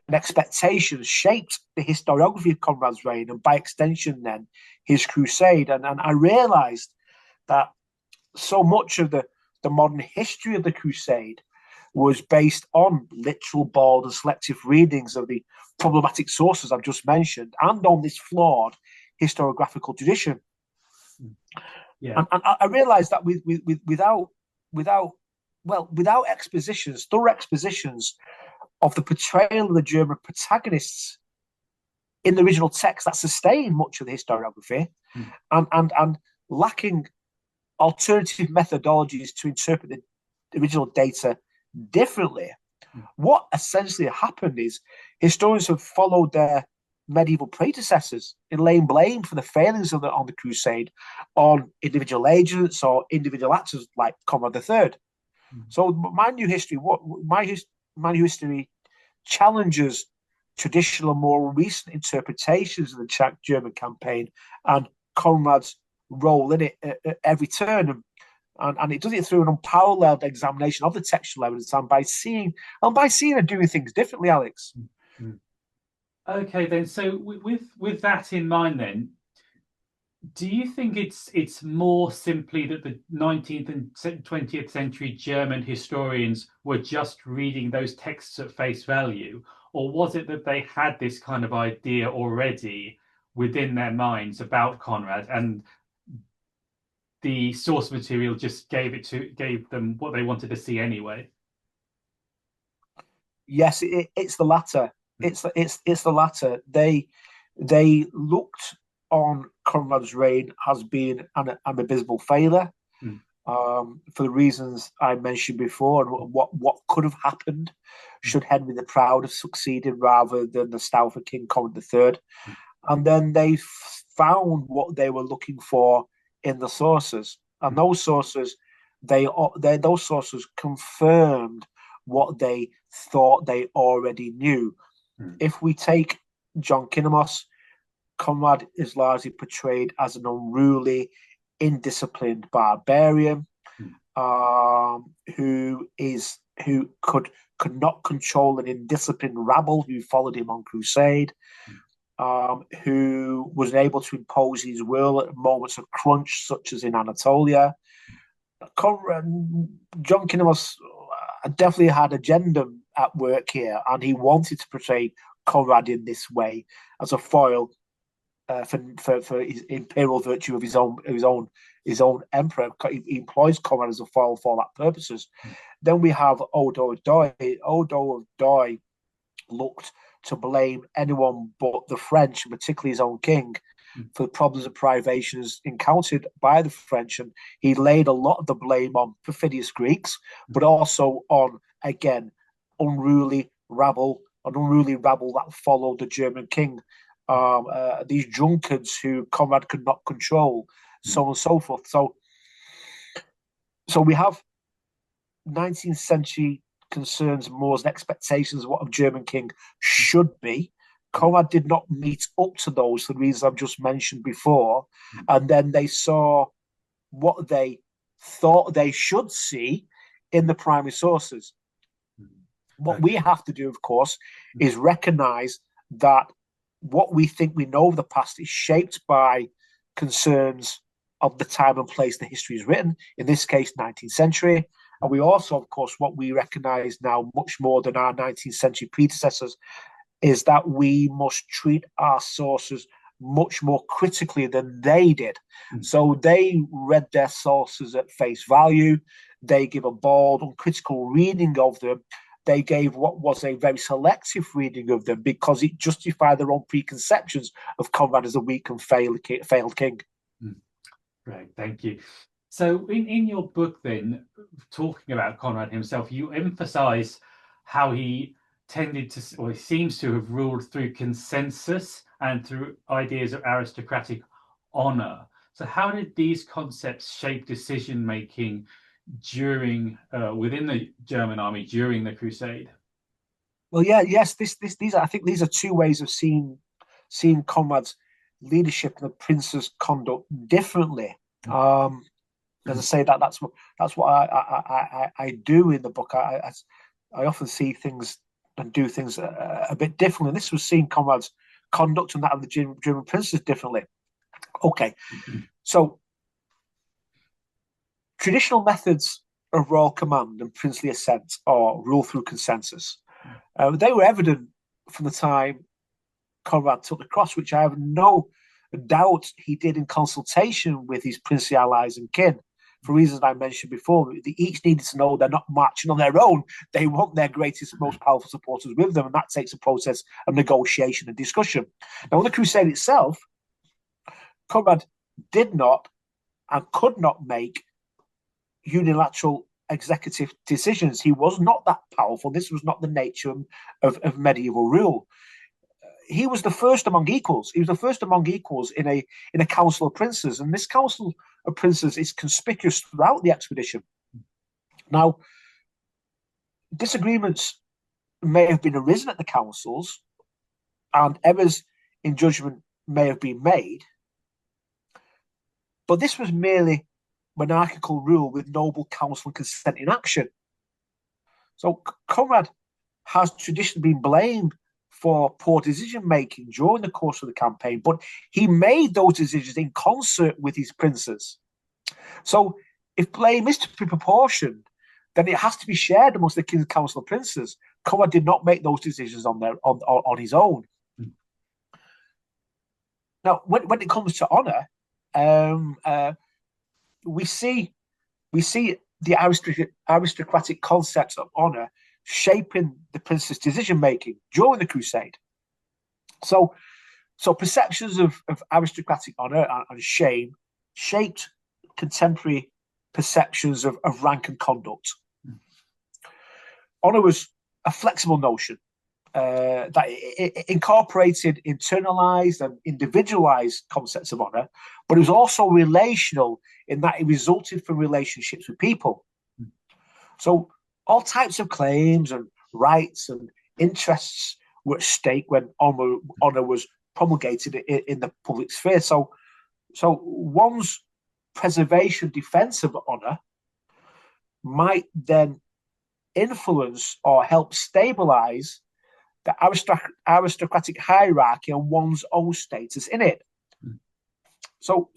and expectations shaped the historiography of Conrad's reign, and by extension then his crusade. And I realized that so much of the modern history of the crusade was based on literal, bold, and selective readings of the problematic sources I've just mentioned, and on this flawed historiographical tradition. Yeah. And I realized that without expositions, thorough expositions of the portrayal of the German protagonists in the original text that sustain much of the historiography, and lacking alternative methodologies to interpret the original data differently, what essentially happened is historians have followed their medieval predecessors in laying blame for the failings on the crusade on individual agents or individual actors like Conrad III. So my new history challenges traditional, more recent interpretations of the German campaign and Conrad's role in it at every turn. And it does it through an unparalleled examination of the textual evidence and by seeing and doing things differently, Alex. Okay, then. So with that in mind, then, do you think it's more simply that the 19th and 20th century German historians were just reading those texts at face value, or was it that they had this kind of idea already within their minds about Conrad, and the source material just gave them what they wanted to see anyway? Yes, it's the latter. It's the latter. They looked on Conrad's reign as being an abysmal failure, for the reasons I mentioned before, and what could have happened should Henry the Proud have succeeded rather than the stouther King Conrad III. And then they found what they were looking for in the sources, and those sources confirmed what they thought they already knew. If we take John Kinemos, Conrad is largely portrayed as an unruly, indisciplined barbarian who could not control an indisciplined rabble who followed him on crusade, who was able to impose his will at moments of crunch, such as in Anatolia. John Kinemos definitely had agenda at work here, and he wanted to portray Conrad in this way as a foil for his imperial virtue of his own emperor. He employs Conrad as a foil for that purposes. Then we have Odo of Doi. Odo of Doi looked to blame anyone but the French, and particularly his own king, for the problems and privations encountered by the French. And he laid a lot of the blame on perfidious Greeks, but also on, again, unruly rabble that followed the German king. These drunkards who Conrad could not control, so on and so forth. So So we have 19th century concerns, mores, and expectations of what a German king should be. Conrad did not meet up to those for the reasons I've just mentioned before. And then they saw what they thought they should see in the primary sources. What we have to do, of course, is recognize that what we think we know of the past is shaped by concerns of the time and place the history is written, in this case, 19th century. And we also, of course, what we recognize now much more than our 19th century predecessors is that we must treat our sources much more critically than they did. So they read their sources at face value. They give a bold, uncritical reading of them. They gave what was a very selective reading of them because it justified their own preconceptions of Conrad as a weak and failed king. Great, thank you. So in your book then, talking about Conrad himself, you emphasize how he tended to, or he seems to have ruled through consensus and through ideas of aristocratic honor. So how did these concepts shape decision-making during within the German army during the Crusade? Well, yes. These are, I think these are two ways of seeing Conrad's leadership and the prince's conduct differently. As I say, that's what I do in the book. I often see things and do things a bit differently. And this was seeing Conrad's conduct and that of the German princes differently. Okay, so traditional methods of royal command and princely assent or rule through consensus. They were evident from the time Conrad took the cross, which I have no doubt he did in consultation with his princely allies and kin, for reasons I mentioned before. They each needed to know they're not marching on their own. They want their greatest, most powerful supporters with them, and that takes a process of negotiation and discussion. Now, on the Crusade itself, Conrad did not and could not make unilateral executive decisions. He was not that powerful. This was not the nature of medieval rule. He was the first among equals. He was the first among equals in a council of princes, and this council of princes is conspicuous throughout the expedition. Now, disagreements may have been arisen at the councils, and errors in judgment may have been made, but this was merely monarchical rule with noble counsel and consent in action. So Conrad has traditionally been blamed for poor decision-making during the course of the campaign, but he made those decisions in concert with his princes. So if blame is to be proportioned, then it has to be shared amongst the King's Council of Princes. Conrad did not make those decisions on his own. Now, when it comes to honor, we see the aristocratic concept of honor shaping the prince's decision-making during the Crusade. So perceptions of aristocratic honor and shame shaped contemporary perceptions of rank and conduct. Honor was a flexible notion that it incorporated internalized and individualized concepts of honor, but it was also relational in that it resulted from relationships with people. So all types of claims and rights and interests were at stake when honor was promulgated in the public sphere. So one's preservation, defense of honor might then influence or help stabilize the aristocratic hierarchy and one's own status in it. So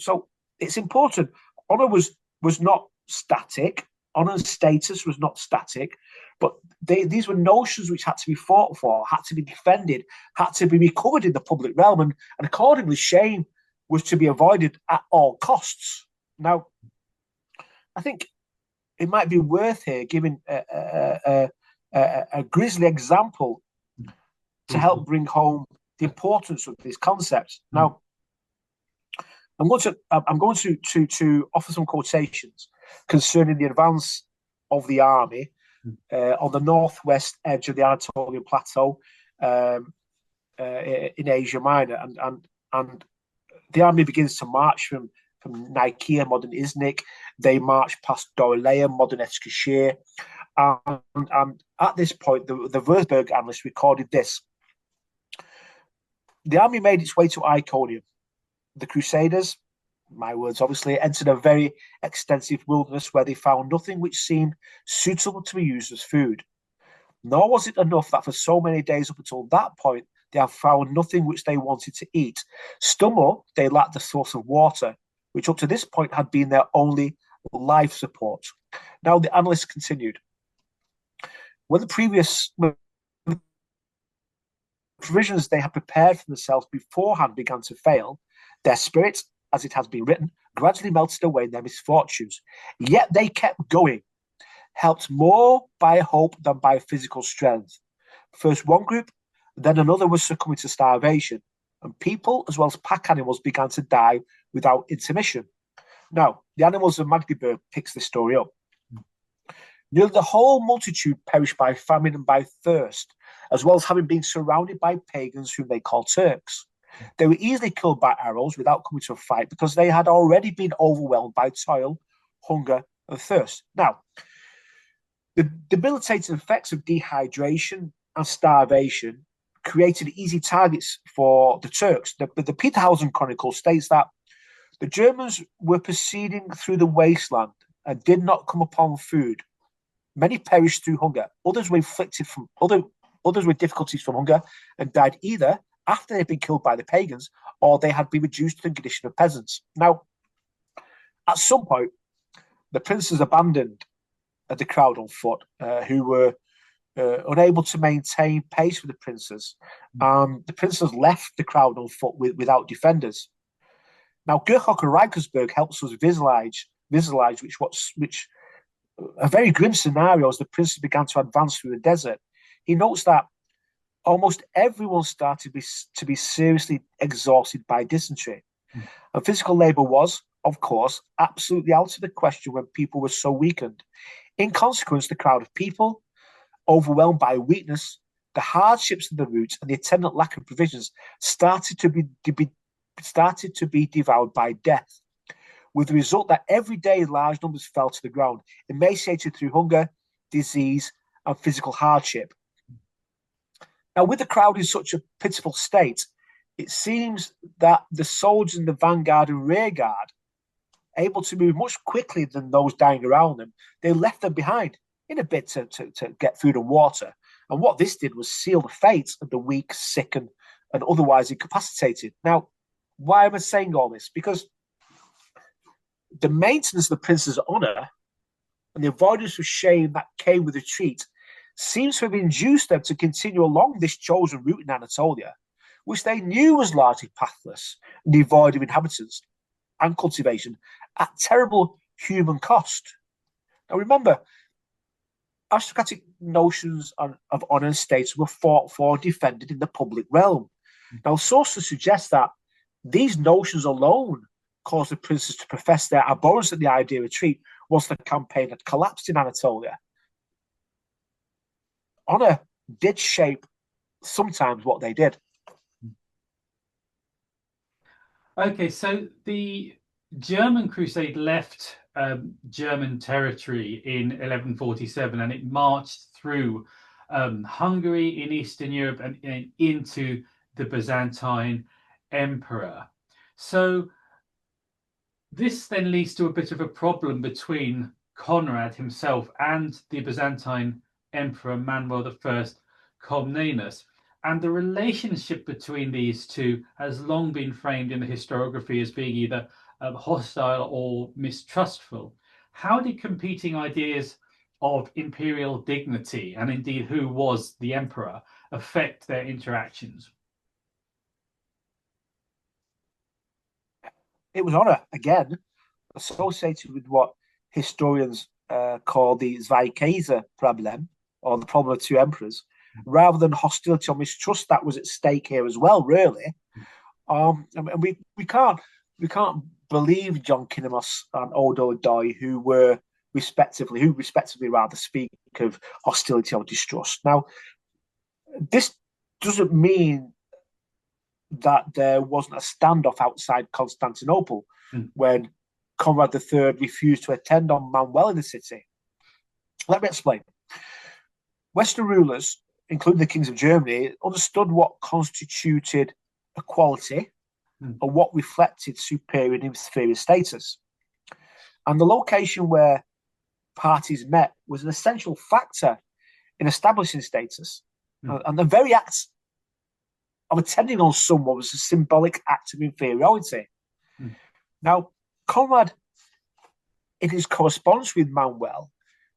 it's important. Honor was not static. Honor and status was not static, but these were notions which had to be fought for, had to be defended, had to be recovered in the public realm, and accordingly, shame was to be avoided at all costs. Now, I think it might be worth here giving a grisly example to help bring home the importance of these concepts. Now, I'm going to offer some quotations concerning the advance of the army on the northwest edge of the Anatolian Plateau in Asia Minor, and the army begins to march from from Nicaea, modern Iznik. They marched past Dorilea, modern Eskişehir. And at this point, the Würzburg annalist recorded this. The army made its way to Iconium. The Crusaders, my words obviously, entered a very extensive wilderness where they found nothing which seemed suitable to be used as food. Nor was it enough that for so many days up until that point, they have found nothing which they wanted to eat. Still more, they lacked the source of water, which up to this point had been their only life support. Now, the analyst continued. When the provisions they had prepared for themselves beforehand began to fail, their spirit, as it has been written, gradually melted away in their misfortunes. Yet they kept going, helped more by hope than by physical strength. First one group, then another was succumbing to starvation, and people as well as pack animals began to die without intermission. Now, the Animals of Magdeburg picks this story up. Nearly the whole multitude perished by famine and by thirst, as well as having been surrounded by pagans whom they call Turks. They were easily killed by arrows without coming to a fight because they had already been overwhelmed by toil, hunger, and thirst. Now, the debilitating effects of dehydration and starvation created easy targets for the Turks. The Peterhausen Chronicle states that the Germans were proceeding through the wasteland and did not come upon food. Many perished through hunger. Others were others with difficulties from hunger and died either after they'd been killed by the pagans or they had been reduced to the condition of peasants. Now, at some point, the princes abandoned the crowd on foot, who were unable to maintain pace with the princes. The princes left the crowd on foot without defenders. Now, Gerhard Reichersberg helps us visualize which a very grim scenario as the princes began to advance through the desert. He notes that almost everyone started to be seriously exhausted by dysentery. And physical labor was, of course, absolutely out of the question when people were so weakened. In consequence, the crowd of people, overwhelmed by weakness, the hardships of the route, and the attendant lack of provisions, started to be devoured by death, with the result that every day large numbers fell to the ground, emaciated through hunger, disease, and physical hardship. Now, with the crowd in such a pitiful state, it seems that the soldiers in the vanguard and rear guard, able to move much quicker than those dying around them, they left them behind in a bid to get food and water. And what this did was seal the fate of the weak, sick, and otherwise incapacitated. Now, why am I saying all this? Because the maintenance of the prince's honour and the avoidance of shame that came with the retreat seems to have induced them to continue along this chosen route in Anatolia, which they knew was largely pathless and devoid of inhabitants and cultivation at terrible human cost. Now remember, aristocratic notions of honour and status were fought for and defended in the public realm. Now sources suggest that these notions alone caused the princes to profess their abhorrence at the idea of retreat once the campaign had collapsed in Anatolia. Honour did shape sometimes what they did. Okay, so the German crusade left German territory in 1147 and it marched through Hungary in Eastern Europe and into the Byzantine Emperor. So this then leads to a bit of a problem between Conrad himself and the Byzantine Emperor Manuel I Comnenus. And the relationship between these two has long been framed in the historiography as being either hostile or mistrustful. How did competing ideas of imperial dignity, and indeed who was the emperor, affect their interactions? It was honour, again, associated with what historians call the Zwei Kaiser problem, or the problem of two emperors, rather than hostility or mistrust that was at stake here as well, really. And we can't believe John Kinemos and Odo Doy, who respectively rather speak of hostility or distrust. Now, this doesn't mean that there wasn't a standoff outside Constantinople when Conrad III refused to attend on Manuel in the city. Let me explain. Western rulers, including the kings of Germany, understood what constituted equality and what reflected superior and inferior status. And the location where parties met was an essential factor in establishing status. And the very act of attending on someone was a symbolic act of inferiority. Now, Conrad, in his correspondence with Manuel,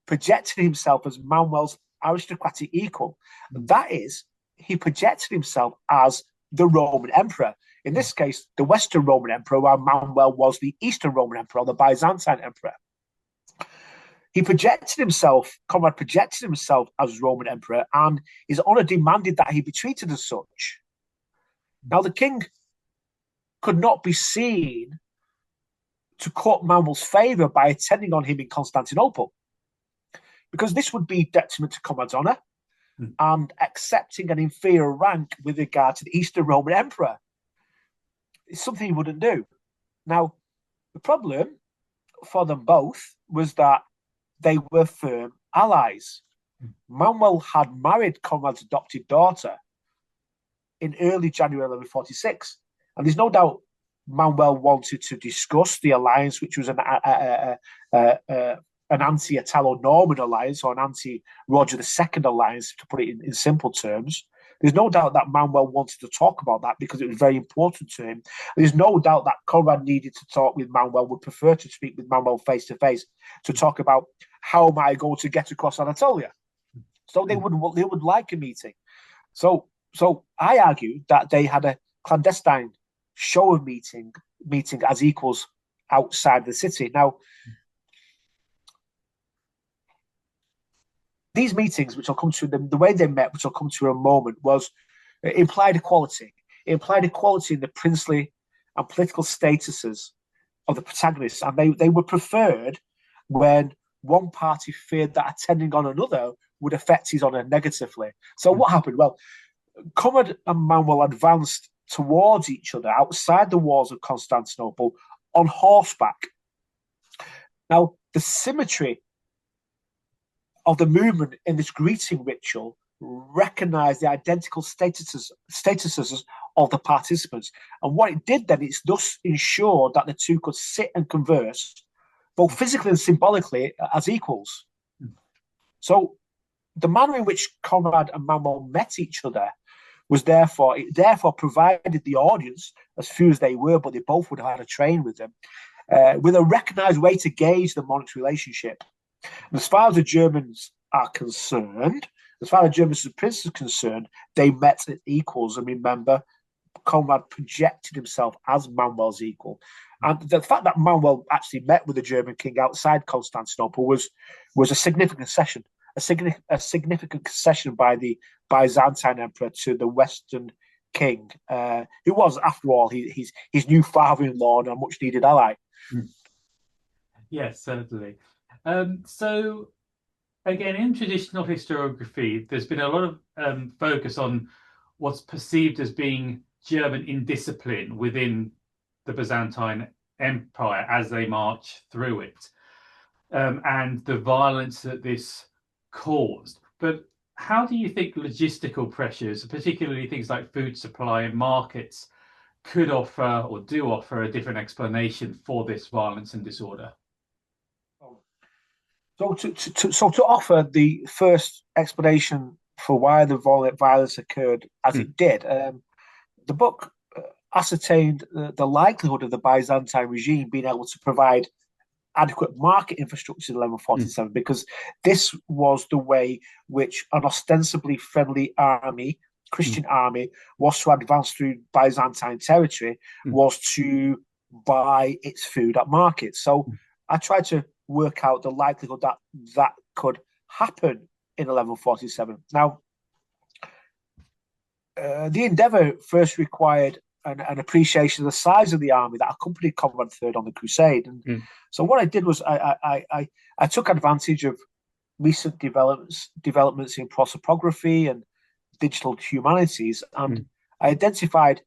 projected himself as Manuel's aristocratic equal. That is, he projected himself as the Roman emperor. In this case, the Western Roman emperor, while Manuel was the Eastern Roman emperor, the Byzantine emperor. Conrad projected himself as Roman emperor, and his honor demanded that he be treated as such. Now, the king could not be seen to court Manuel's favour by attending on him in Constantinople, because this would be detriment to Conrad's honour and accepting an inferior rank with regard to the Eastern Roman emperor. It's something he wouldn't do. Now, the problem for them both was that they were firm allies. Manuel had married Conrad's adopted daughter in early January 1146, and there's no doubt Manuel wanted to discuss the alliance, which was an anti-Italo-Norman alliance, or an anti-Roger II alliance, to put it in simple terms. There's no doubt that Manuel wanted to talk about that because it was very important to him. There's no doubt that Conrad needed to talk with Manuel, would prefer to speak with Manuel face to face, to talk about how am I going to get across Anatolia. So they would like a meeting. So I argue that they had a clandestine show of meeting as equals outside the city. Now, these meetings, which I'll come to, the way they met, which I'll come to in a moment, was implied equality. It implied equality in the princely and political statuses of the protagonists, and they were preferred when one party feared that attending on another would affect his honour negatively. So what happened? Well, Conrad and Manuel advanced towards each other outside the walls of Constantinople on horseback. Now, the symmetry of the movement in this greeting ritual recognized the identical statuses of the participants. And what it did then, it's thus ensured that the two could sit and converse, both physically and symbolically, as equals. So the manner in which Conrad and Manuel met each other was therefore provided the audience, as few as they were, but they both would have had a train with them, with a recognized way to gauge the monarch's relationship. And as far as the Germans are concerned, as far as Germans and princes are concerned, they met as equals. And remember, Conrad projected himself as Manuel's equal. And the fact that Manuel actually met with the German king outside Constantinople was a significant concession, a significant concession by the Byzantine emperor to the Western king, who was, after all, his new father-in-law and a much-needed ally. Yes, certainly. So, again, in traditional historiography, there's been a lot of focus on what's perceived as being German indiscipline within the Byzantine Empire as they march through it, and the violence that this caused. But how do you think logistical pressures, particularly things like food supply and markets, could offer or do offer a different explanation for this violence and disorder? So to offer the first explanation for why the violence occurred as it did, the book ascertained the likelihood of the Byzantine regime being able to provide adequate market infrastructure in 1147, because this was the way which an ostensibly friendly army, Christian army, was to advance through Byzantine territory, was to buy its food at markets. So I tried to work out the likelihood that could happen in 1147. Now, the endeavour first required an appreciation of the size of the army that accompanied Conrad III on the crusade. And so what I did was I took advantage of recent developments in prosopography and digital humanities, and I identified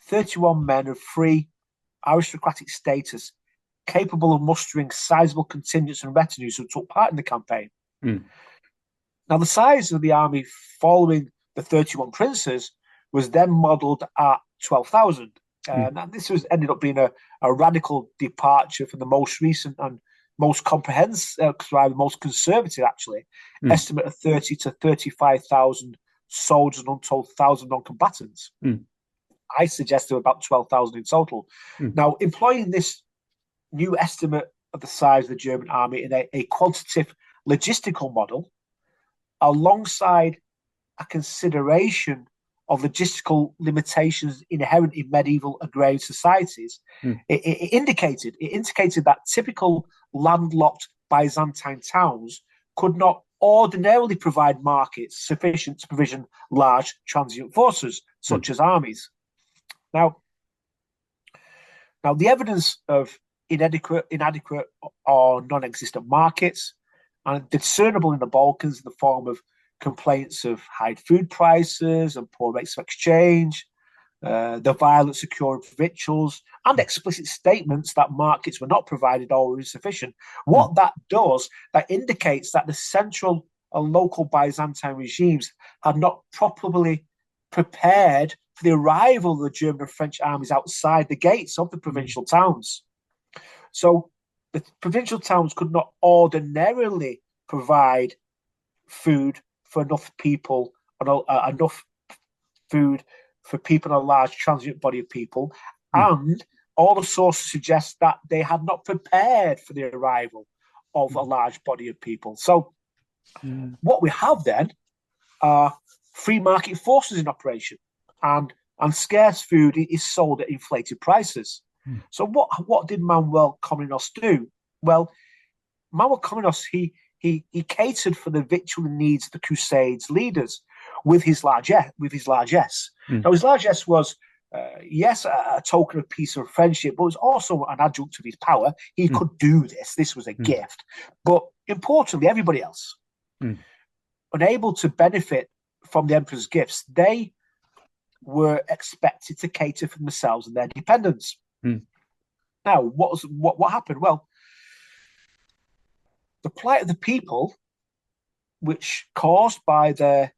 31 men of free aristocratic status capable of mustering sizable contingents and retinues who took part in the campaign. Now, the size of the army following the 31 princes was then modelled at 12,000. And this ended up being a radical departure from the most recent and most comprehensive, most conservative, actually, estimate of 30 to 35,000 soldiers and untold 1,000 non-combatants. I suggested about 12,000 in total. Now, employing this new estimate of the size of the German army in a quantitative logistical model, alongside a consideration of logistical limitations inherent in medieval agrarian societies, it indicated that typical landlocked Byzantine towns could not ordinarily provide markets sufficient to provision large transient forces, such as armies. Now, the evidence of inadequate or non-existent markets, and discernible in the Balkans in the form of complaints of high food prices and poor rates of exchange, the violence securing victuals, and explicit statements that markets were not provided or were insufficient. What that does, that indicates that the central and local Byzantine regimes had not properly prepared for the arrival of the German and French armies outside the gates of the provincial towns. So the provincial towns could not ordinarily provide food for enough people, enough food for people in a large transient body of people. And all the sources suggest that they had not prepared for the arrival of a large body of people. So what we have then are free market forces in operation, and scarce food is sold at inflated prices. So what did Manuel Comnenus do? Well, Manuel Comnenus, he catered for the victual needs of the Crusades leaders with his largesse. Now, his largesse was, yes, a token of peace and friendship, but it was also an adjunct of his power. He could do this. This was a gift. But importantly, everybody else, unable to benefit from the emperor's gifts, they were expected to cater for themselves and their dependents. Now, what happened? Well, the plight of the people, which caused by their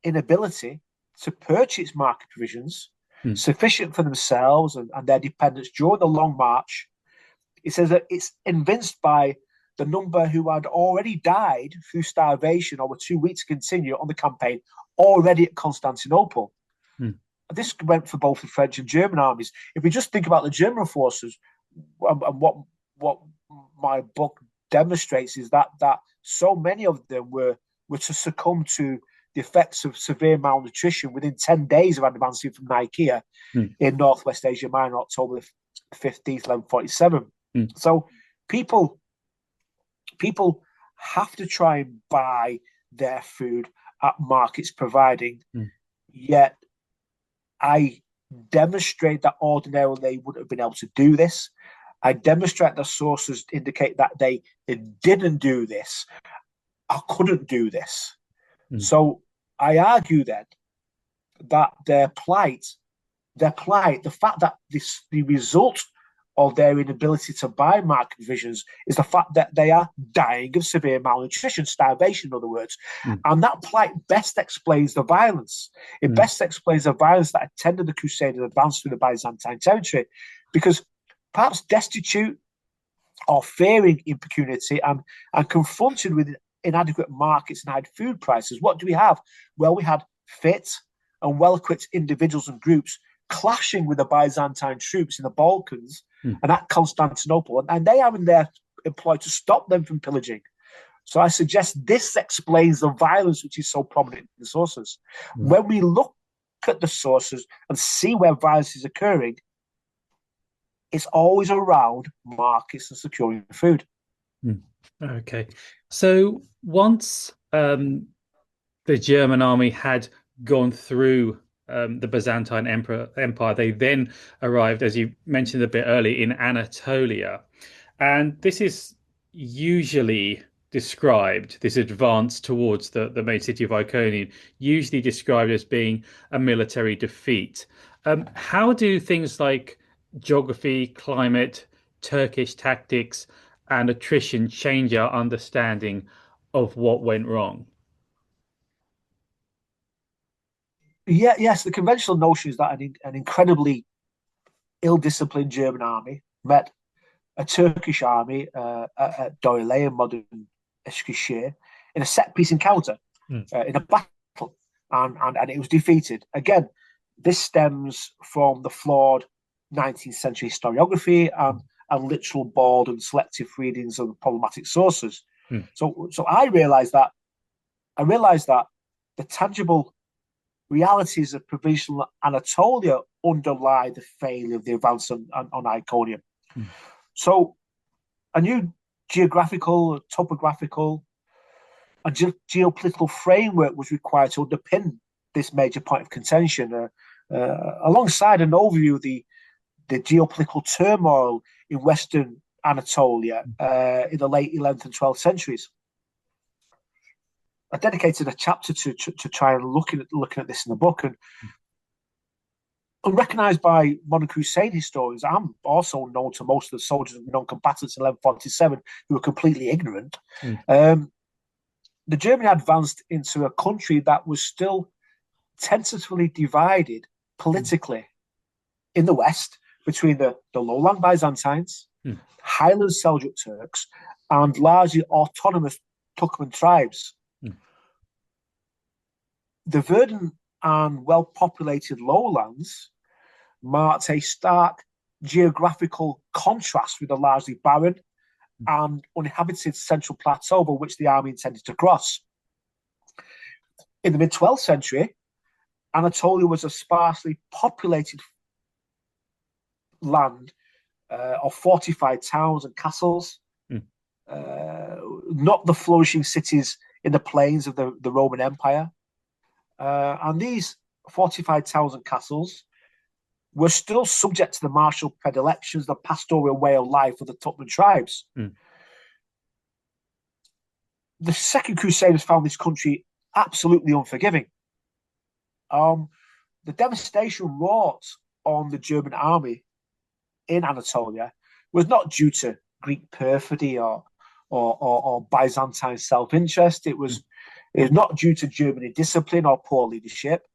inability to purchase market provisions sufficient for themselves and their dependents during the long march, it says that it's evinced by the number who had already died through starvation or were too weak to continue on the campaign already at Constantinople. This went for both the French and German armies. If we just think about the German forces, and what my book demonstrates is that so many of them were to succumb to the effects of severe malnutrition within 10 days of advancing from Nicaea in Northwest Asia Minor, October 15th, 1147. So people have to try and buy their food at markets providing, yet I demonstrate that ordinarily they wouldn't have been able to do this. I demonstrate the sources indicate that they didn't do this or couldn't do this. So I argue then that their plight, the fact that the result of their inability to buy market provisions is the fact that they are dying of severe malnutrition, starvation, in other words. And that plight best explains the violence. It best explains the violence that attended the Crusaders' advance through the Byzantine territory, because perhaps destitute or fearing impunity and confronted with inadequate markets and high food prices, what do we have? Well, we had fit and well-equipped individuals and groups clashing with the Byzantine troops in the Balkans and at Constantinople, and they are in their employ to stop them from pillaging. So I suggest this explains the violence which is so prominent in the sources. When we look at the sources and see where violence is occurring, it's always around markets and securing food. Okay. So once the German army had gone through the Byzantine Empire, they then arrived, as you mentioned a bit earlier, in Anatolia. And this is usually described, this advance towards the main city of Iconium, usually described as being a military defeat. How do things like geography, climate, Turkish tactics and attrition change our understanding of what went wrong? Yes, the conventional notion is that an incredibly ill-disciplined German army met a Turkish army at Doyle in modern Eskişehir in a set-piece encounter, in a battle, and it was defeated. Again, this stems from the flawed 19th century historiography and literal, bald, and selective readings of the problematic sources. So I realized that the tangible realities of provincial Anatolia underlie the failure of the advance on Iconium. So a new geographical, topographical, and geopolitical framework was required to underpin this major point of contention, alongside an overview of the geopolitical turmoil in Western Anatolia in the late 11th and 12th centuries. I dedicated a chapter to try and looking at this in the book, and unrecognised by modern Crusade historians, I'm also known to most of the soldiers and non-combatants in 1147 who were completely ignorant. The Germany advanced into a country that was still tentatively divided politically in the west between the lowland Byzantines, highland Seljuk Turks, and largely autonomous Turkmen tribes. The verdant and well-populated lowlands marked a stark geographical contrast with the largely barren and uninhabited central plateau over which the army intended to cross. In the mid-12th century, Anatolia was a sparsely populated land of fortified towns and castles, not the flourishing cities in the plains of the Roman Empire. And these fortified towns and castles were still subject to the martial predilections, the pastoral way of life of the Turkmen tribes. The Second Crusaders found this country absolutely unforgiving. The devastation wrought on the German army in Anatolia was not due to Greek perfidy or Byzantine self-interest. It was not due to German indiscipline or poor leadership.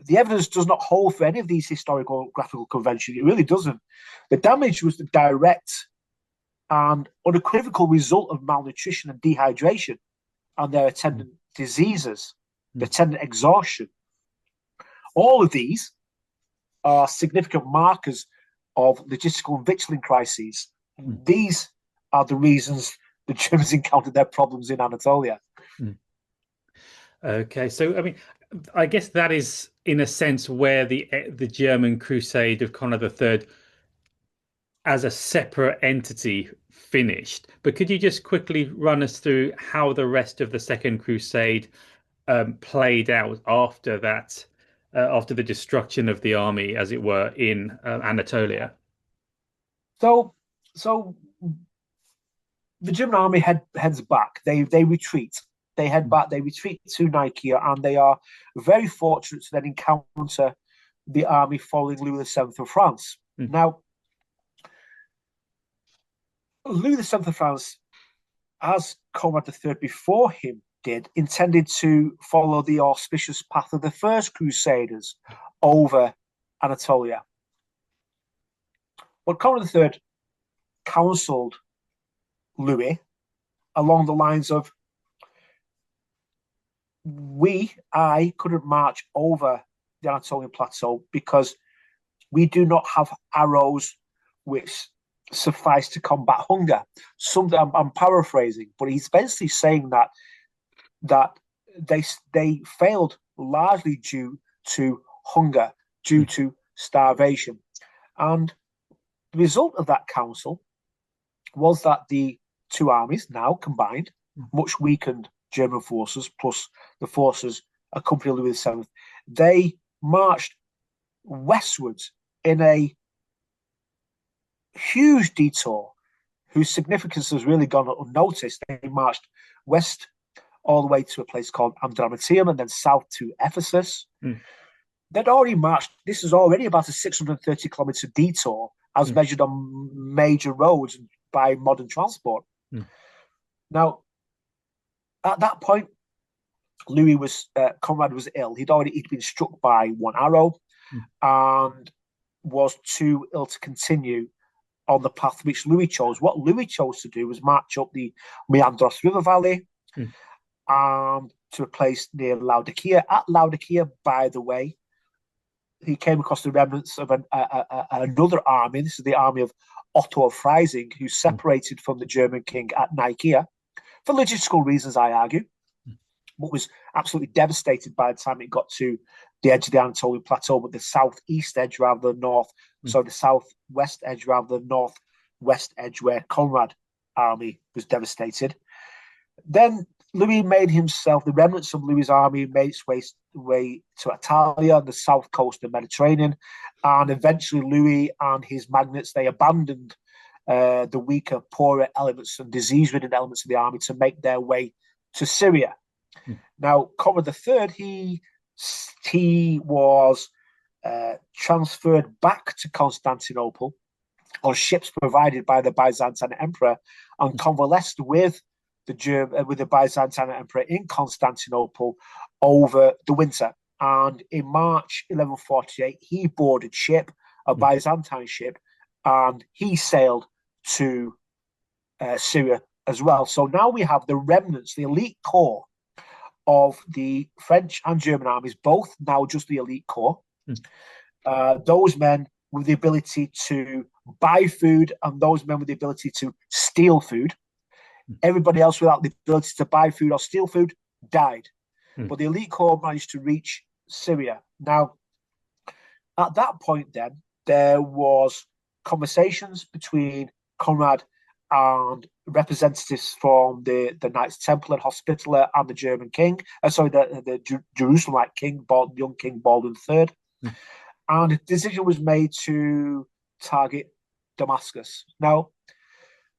The evidence does not hold for any of these historical graphical conventions. It really doesn't. The damage was the direct and unequivocal result of malnutrition and dehydration and their attendant diseases, the attendant exhaustion. All of these are significant markers of logistical and victualling crises. These are the reasons the Germans encountered their problems in Anatolia. Okay, so I mean, I guess that is, in a sense, where the German Crusade of Conrad III, as a separate entity, finished. But could you just quickly run us through how the rest of the Second Crusade played out after that, after the destruction of the army, as it were, in Anatolia? So the German army heads back. They retreat. They head back. They retreat to Nicaea, and they are very fortunate to then encounter the army following Louis VII of France. Now, Louis VII of France, as Conrad III before him did, intended to follow the auspicious path of the first Crusaders over Anatolia. But Conrad III counselled Louis along the lines of, I couldn't march over the Anatolian plateau because we do not have arrows which suffice to combat hunger. I'm paraphrasing, but he's basically saying that they failed largely due to hunger, due to starvation. And the result of that council was that the two armies, now combined, much weakened German forces, plus the forces accompanying Louis VII, they marched westwards in a huge detour whose significance has really gone unnoticed. They marched west all the way to a place called Adramyttium and then south to Ephesus. They'd already marched, this is already about a 630 kilometer detour, as measured on major roads by modern transport. Now, at that point, Conrad was ill. He'd been struck by one arrow and was too ill to continue on the path which Louis chose. What Louis chose to do was march up the Meandros River Valley and to a place near Laodicea. At Laodicea, by the way, he came across the remnants of another army. This is the army of Otto of Freising, who separated from the German king at Nicaea, for logistical reasons, I argue, but was absolutely devastated by the time it got to the edge of the Anatolian Plateau, but the southeast edge rather than north, so the southwest edge rather than northwest edge, where Conrad's army was devastated. Then Louis made himself, the remnants of Louis's army made its way to Italia, the south coast of the Mediterranean, and eventually Louis and his magnates, they abandoned the weaker, poorer elements and disease-ridden elements of the army to make their way to Syria. Now, Conrad III, he was transferred back to Constantinople on ships provided by the Byzantine Emperor and convalesced with the Byzantine Emperor in Constantinople over the winter. And in March 1148, he boarded ship, a Byzantine ship, and he sailed to Syria as well. So now we have the remnants, the elite corps of the French and German armies, both now just the elite corps. Those men with the ability to buy food and those men with the ability to steal food. Everybody else without the ability to buy food or steal food died. But the elite corps managed to reach Syria. Now, at that point then, there was conversations between Conrad and representatives from the Knights Templar and Hospitaller and the German king, the Jerusalemite king, young King Baldwin III. And a decision was made to target Damascus. Now,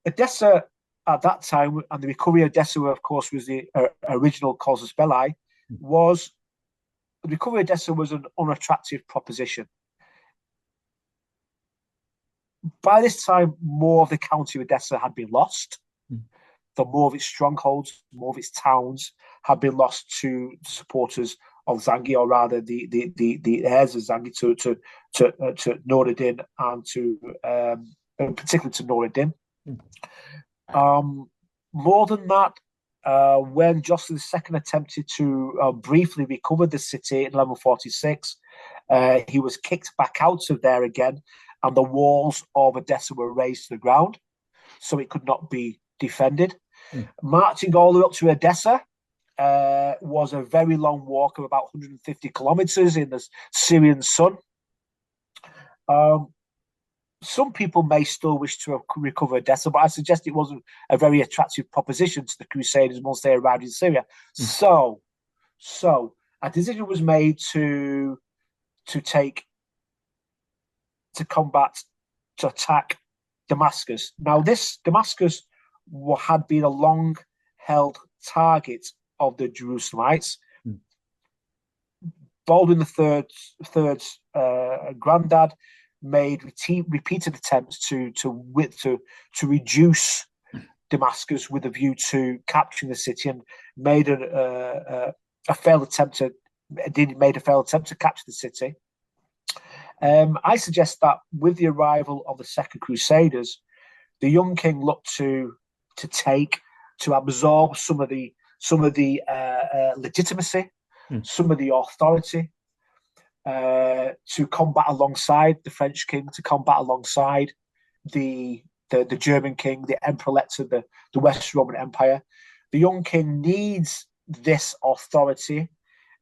Edessa at that time, and the recovery of Edessa, of course, was the original casus belli, the recovery of Edessa was an unattractive proposition. By this time, more of the county of Edessa had been lost. More of its strongholds, more of its towns had been lost to supporters of Zangi, or rather the heirs of Zangi, to Nur-ad-Din and particularly to Nur-ad-Din. More than that, when Jocelyn II attempted to briefly recover the city in 1146, he was kicked back out of there again, and the walls of Edessa were razed to the ground, so it could not be defended. Marching all the way up to Edessa was a very long walk of about 150 kilometers in the Syrian sun. Some people may still wish to recover Edessa, but I suggest it wasn't a very attractive proposition to the Crusaders once they arrived in Syria. So a decision was made to attack Damascus. Now, this Damascus had been a long-held target of the Jerusalemites. Baldwin III's granddad made repeated attempts to reduce Damascus with a view to capturing the city, and made a failed attempt to capture the city. I suggest that with the arrival of the Second Crusaders, the young king looked to absorb some of the legitimacy, some of the authority, to combat alongside the French king, to combat alongside the German king, the emperor-elect of the West Roman Empire. The young king needs this authority,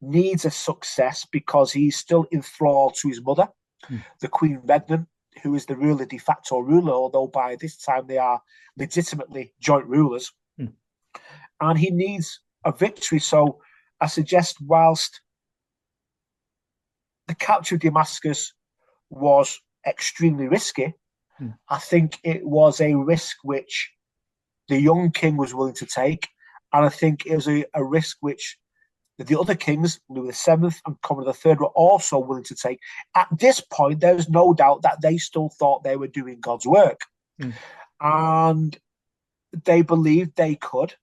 needs a success, because he's still enthralled to his mother, the Queen Regnant, who is the de facto ruler, although by this time they are legitimately joint rulers. And he needs a victory. So I suggest, whilst the capture of Damascus was extremely risky, I think it was a risk which the young king was willing to take. And I think it was a risk which the other kings, Louis VII and Conrad III, were also willing to take. At this point, there's no doubt that they still thought they were doing God's work. And they believed they could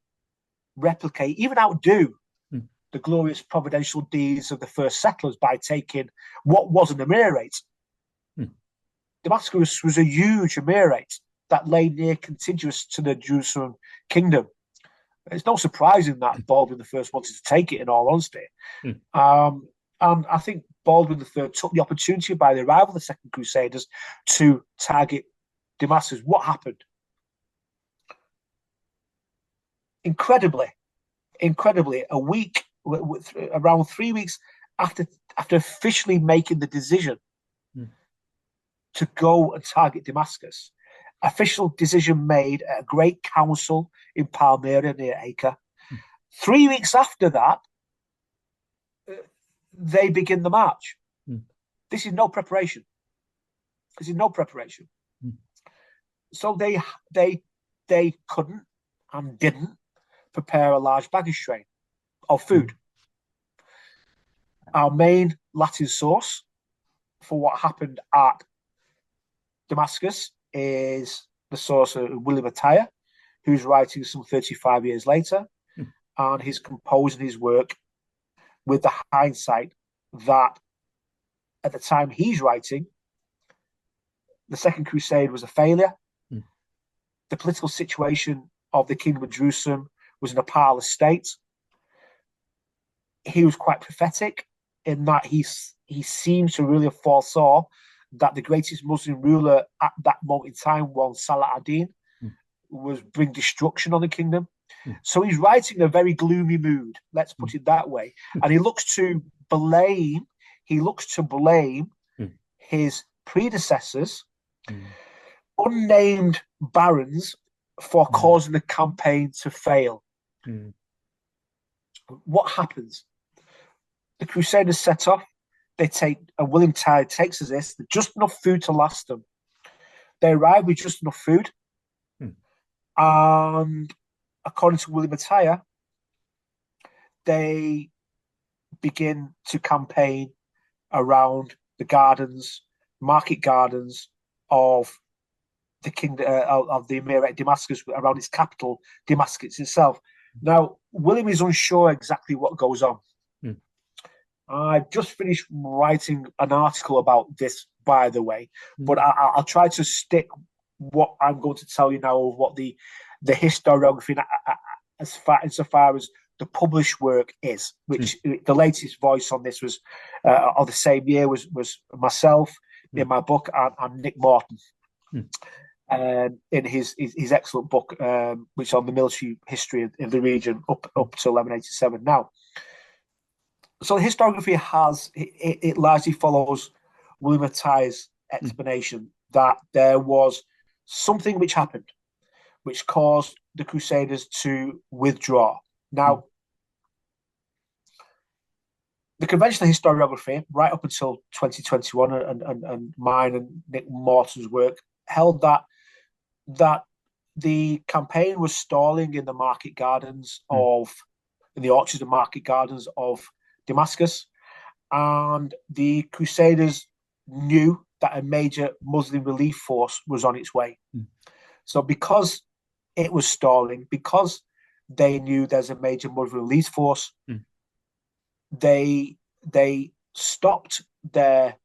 replicate, even outdo, the glorious providential deeds of the first settlers by taking what was an emirate. Damascus was a huge emirate that lay near contiguous to the Jerusalem kingdom. It's no surprising that Baldwin I wanted to take it, in all honesty. And I think Baldwin III took the opportunity by the arrival of the Second Crusaders to target Damascus. What happened? Incredibly, around 3 weeks after officially making the decision to go and target Damascus, official decision made at a great council in Palmyra near Acre. 3 weeks after that, they begin the march. This is no preparation. So they couldn't and didn't prepare a large baggage train of food. Our main Latin source for what happened at Damascus is the source of William Attaya, who's writing some 35 years later, and he's composing his work with the hindsight that at the time he's writing, the Second Crusade was a failure. The political situation of the Kingdom of Jerusalem was in a parlous state. He was quite prophetic in that he seems to really have foresaw that the greatest Muslim ruler at that moment in time, one Salah ad-Din, was bring destruction on the kingdom. So he's writing in a very gloomy mood, let's put it that way. And he looks to blame his predecessors, unnamed barons, for causing the campaign to fail. What happens? The Crusaders set off. They take, and William Tide takes us this, just enough food to last them. They arrive with just enough food. And according to William Attaya, they begin to campaign around the gardens, market gardens of the kingdom of the Emirate Damascus, around its capital, Damascus itself. Now, William is unsure exactly what goes on. I've just finished writing an article about this, by the way, but I'll try to stick what I'm going to tell you now of what the historiography, insofar as the published work is, which the latest voice on this was of the same year was myself in my book, and Nick Morton in his excellent book, which is on the military history of the region up to 1187 now. So the historiography it largely follows William Attaya's explanation that there was something which happened, which caused the Crusaders to withdraw. Now, the conventional historiography, right up until 2021, and mine and Nick Morton's work, held that the campaign was stalling in the market gardens in the orchards and market gardens of Damascus, and the Crusaders knew that a major Muslim relief force was on its way. So because it was stalling, because they knew there's a major Muslim relief force, they stopped their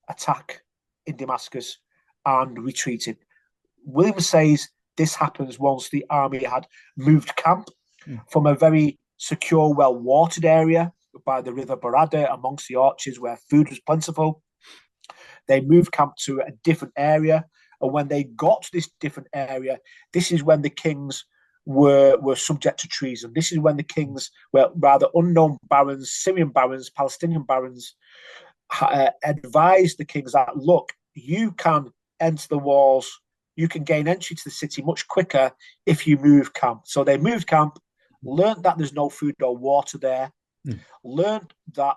attack in Damascus and retreated. William says this happens once the army had moved camp from a very secure, well-watered area by the river Barada amongst the orchards where food was plentiful. They moved camp to a different area, and when they got to this different area, this is when the kings were subject to treason. This is when the kings, well, rather unknown barons, Syrian barons, Palestinian barons, advised the kings that, look, you can enter the walls, you can gain entry to the city much quicker if you move camp. So they moved camp, learned that there's no food or water there, learned that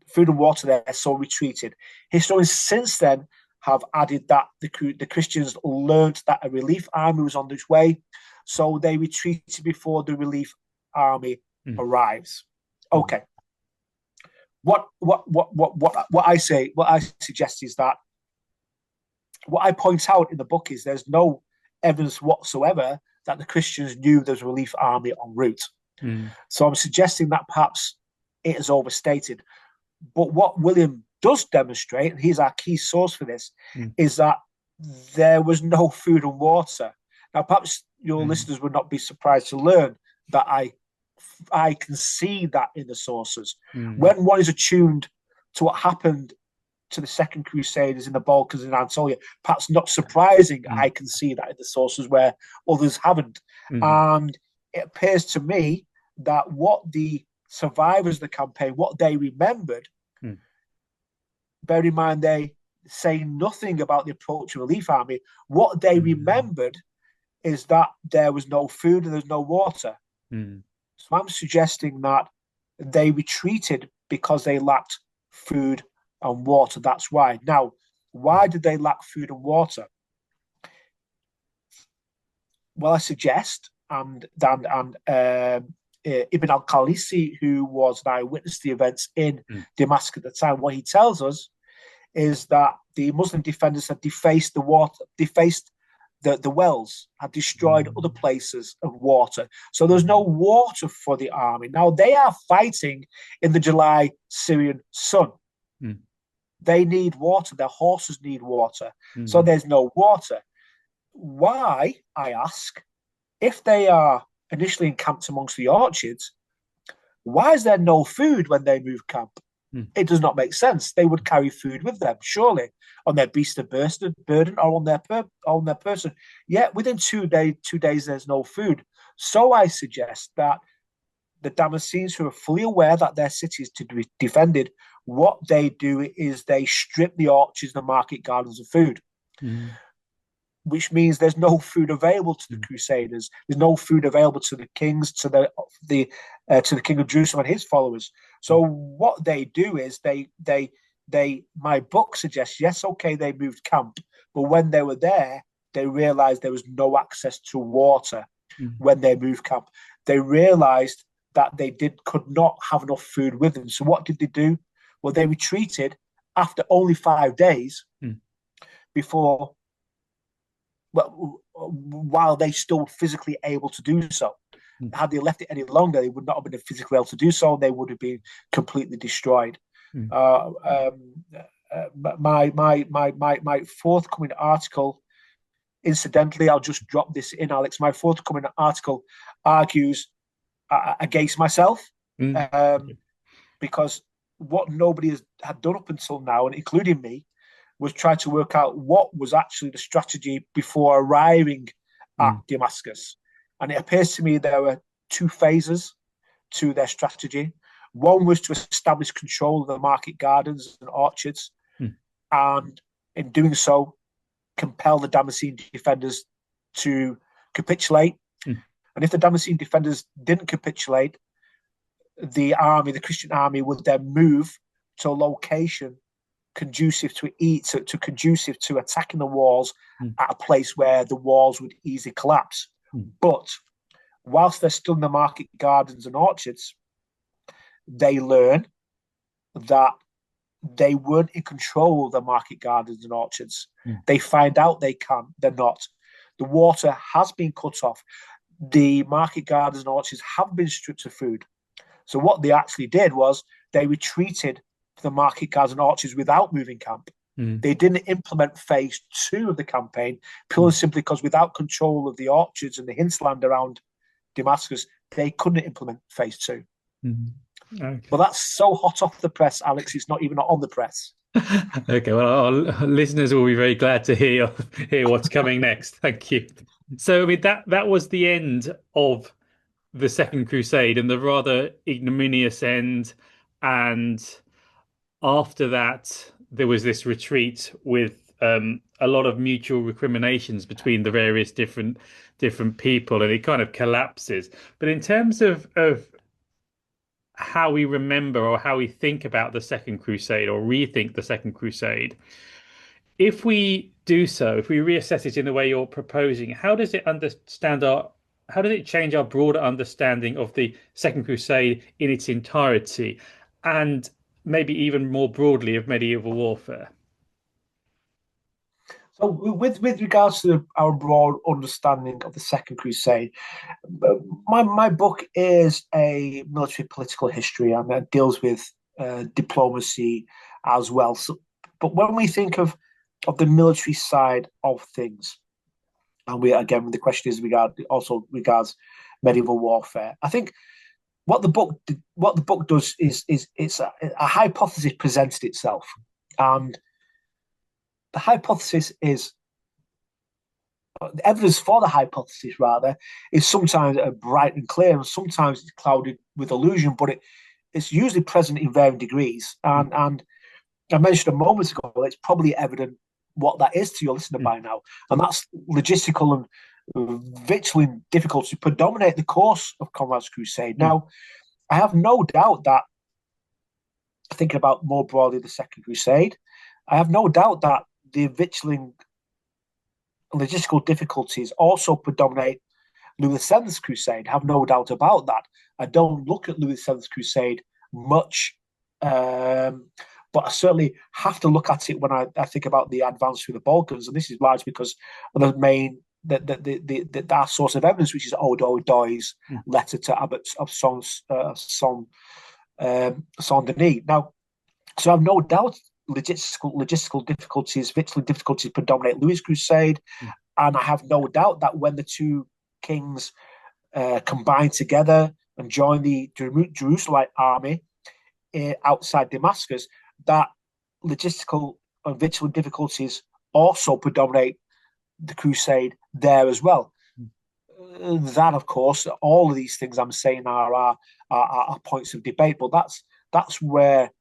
food and water there, so retreated. Historians since then have added that the Christians learned that a relief army was on its way, so they retreated before the relief army arrives. Okay. What I say, what I suggest is that what I point out in the book is there's no evidence whatsoever that the Christians knew there's a relief army en route. So I'm suggesting that perhaps it is overstated. But what William does demonstrate, and he's our key source for this, is that there was no food and water. Now, perhaps your listeners would not be surprised to learn that I can see that in the sources. When one is attuned to what happened to the Second Crusaders in the Balkans and Anatolia, perhaps not surprising, I can see that in the sources where others haven't. And it appears to me that what the survivors of the campaign, what they remembered, bear in mind they say nothing about the approach of the relief army, what they remembered is that there was no food and there's no water. So I'm suggesting that they retreated because they lacked food and water. That's why. Now, why did they lack food and water? Well, I suggest, and Ibn al-Khalisi, who was an eyewitness to the events in Damascus at the time, what he tells us is that the Muslim defenders had defaced the water, defaced the wells, had destroyed other places of water. So there's no water for the army. Now, they are fighting in the July Syrian sun. They need water. Their horses need water. So there's no water. Why, I ask, if they are initially encamped amongst the orchards, why is there no food when they move camp? It does not make sense. They would carry food with them, surely, on their beast of burden or on their person. Yet within 2 days, there's no food. So I suggest that the Damascenes, who are fully aware that their city is to be defended, what they do is they strip the orchards and the market gardens of food. Which means there's no food available to the Crusaders. There's no food available to the kings, to the king of Jerusalem and his followers. So what they do is my book suggests, yes, okay, they moved camp, but when they were there, they realized there was no access to water. When they moved camp, they realized that they could not have enough food with them. So what did they do? Well, they retreated after only 5 days before. Well, while they still physically able to do so. Had they left it any longer, they would not have been physically able to do so. They would have been completely destroyed. My forthcoming article, incidentally, I'll just drop this in, Alex. My forthcoming article argues against myself because what nobody had done up until now, and including me, was try to work out what was actually the strategy before arriving at Damascus. And it appears to me there were 2 phases to their strategy. One was to establish control of the market gardens and orchards, and in doing so, compel the Damascene defenders to capitulate. And if the Damascene defenders didn't capitulate, the Christian army would then move to a location conducive to attacking the walls at a place where the walls would easily collapse. But whilst they're still in the market gardens and orchards, they learn that they weren't in control of the market gardens and orchards. They find out they're not. The water has been cut off. The market gardens and orchards have been stripped of food. So what they actually did was they retreated to the market gardens and orchards without moving camp. They didn't implement phase 2 of the campaign purely simply because without control of the orchards and the hinterland around Damascus, they couldn't implement phase 2. Okay. But that's so hot off the press, Alex, it's not even on the press. Okay, well, our listeners will be very glad to hear what's coming next. Thank you. So, I mean, that was the end of the Second Crusade and the rather ignominious end. And after that, there was this retreat with a lot of mutual recriminations between the various different people, and it kind of collapses. But in terms of how we remember or how we think about the Second Crusade or rethink the Second Crusade, if we do so, if we reassess it in the way you're proposing, how does it understand our how did it change our broader understanding of the Second Crusade in its entirety, and maybe even more broadly of medieval warfare? So, with regards to our broad understanding of the Second Crusade, my book is a military political history, and it deals with diplomacy as well. So, but when we think of the military side of things, and we again, the question is regards medieval warfare. I think what the book does is it's a hypothesis presented itself, and the hypothesis is the evidence for the hypothesis rather is sometimes bright and clear, and sometimes it's clouded with illusion, but it's usually present in varying degrees. And I mentioned a moment ago, it's probably evident what that is to your listener by now, and that's logistical and victualling difficulty predominate the course of Conrad's crusade. Now, I have no doubt that, thinking about more broadly the Second Crusade, I have no doubt that the victualling logistical difficulties also predominate Louis VII's crusade. I have no doubt about that. I don't look at Louis VII's crusade much, but I certainly have to look at it when I think about the advance through the Balkans, and this is largely because of the main our source of evidence, which is Odo Doy's letter to Abbot of Saint-Denis. Now, so I have no doubt logistical difficulties, victualling difficulties predominate Louis' crusade, and I have no doubt that when the two kings combined together and joined the Jerusalemite army outside Damascus, that logistical and victualling difficulties also predominate the crusade there as well. That, of course, all of these things I'm saying are points of debate, but that's where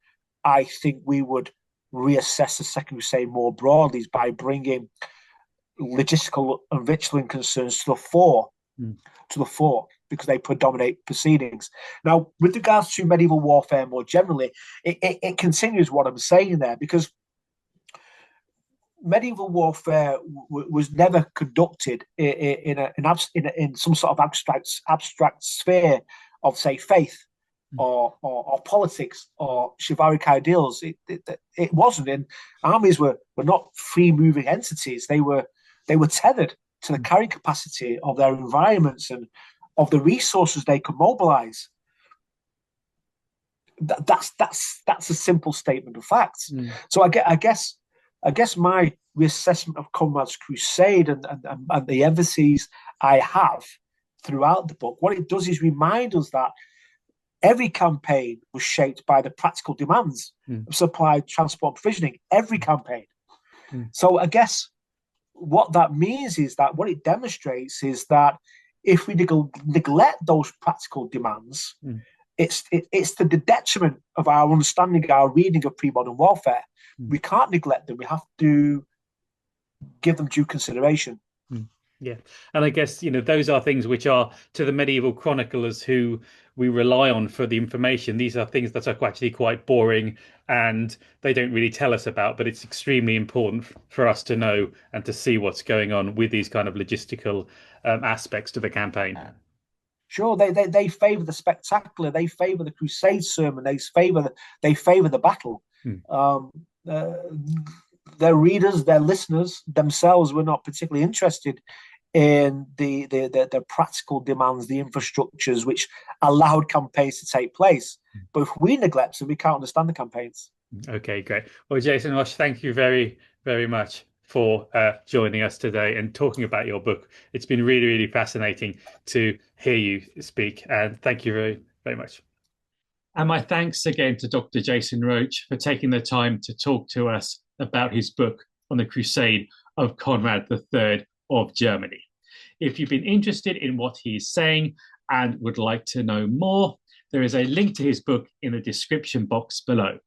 I think we would reassess the Second Crusade more broadly, is by bringing logistical and victualling concerns to the fore, because they predominate proceedings. Now, with regards to medieval warfare more generally, it continues what I'm saying there, because medieval warfare was never conducted in some sort of abstract sphere of, say, faith or politics or chivalric ideals. It wasn't. And armies were not free moving entities. They were tethered to the carrying capacity of their environments and of the resources they could mobilize. That's a simple statement of facts. So I guess my reassessment of Conrad's crusade and the emphases I have throughout the book, what it does is remind us that every campaign was shaped by the practical demands of supply, transport, and provisioning. Every campaign. So I guess what that means is that what it demonstrates is that if we neglect those practical demands, it's to the detriment of our understanding, our reading of pre-modern warfare. We can't neglect them. We have to give them due consideration. Yeah, and I guess, those are things which are, to the medieval chroniclers who we rely on for the information, these are things that are actually quite boring and they don't really tell us about, but it's extremely important for us to know and to see what's going on with these kind of logistical aspects to the campaign. Sure, they favour the spectacular, they favour the crusade sermon, they favour the battle. Their readers, their listeners themselves were not particularly interested in the practical demands, the infrastructures which allowed campaigns to take place. But if we neglect them, we can't understand the campaigns. Okay, great. Well, Jason Roche, thank you very, very much for joining us today and talking about your book. It's been really, really fascinating to hear you speak, and thank you very, very much. And my thanks again to Dr. Jason Roche for taking the time to talk to us about his book on the Crusade of Conrad III of Germany. If you've been interested in what he's saying and would like to know more, there is a link to his book in the description box below.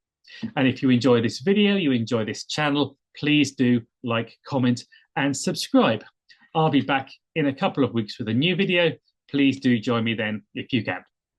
And if you enjoy this video, you enjoy this channel, please do like, comment, and subscribe. I'll be back in a couple of weeks with a new video. Please do join me then if you can.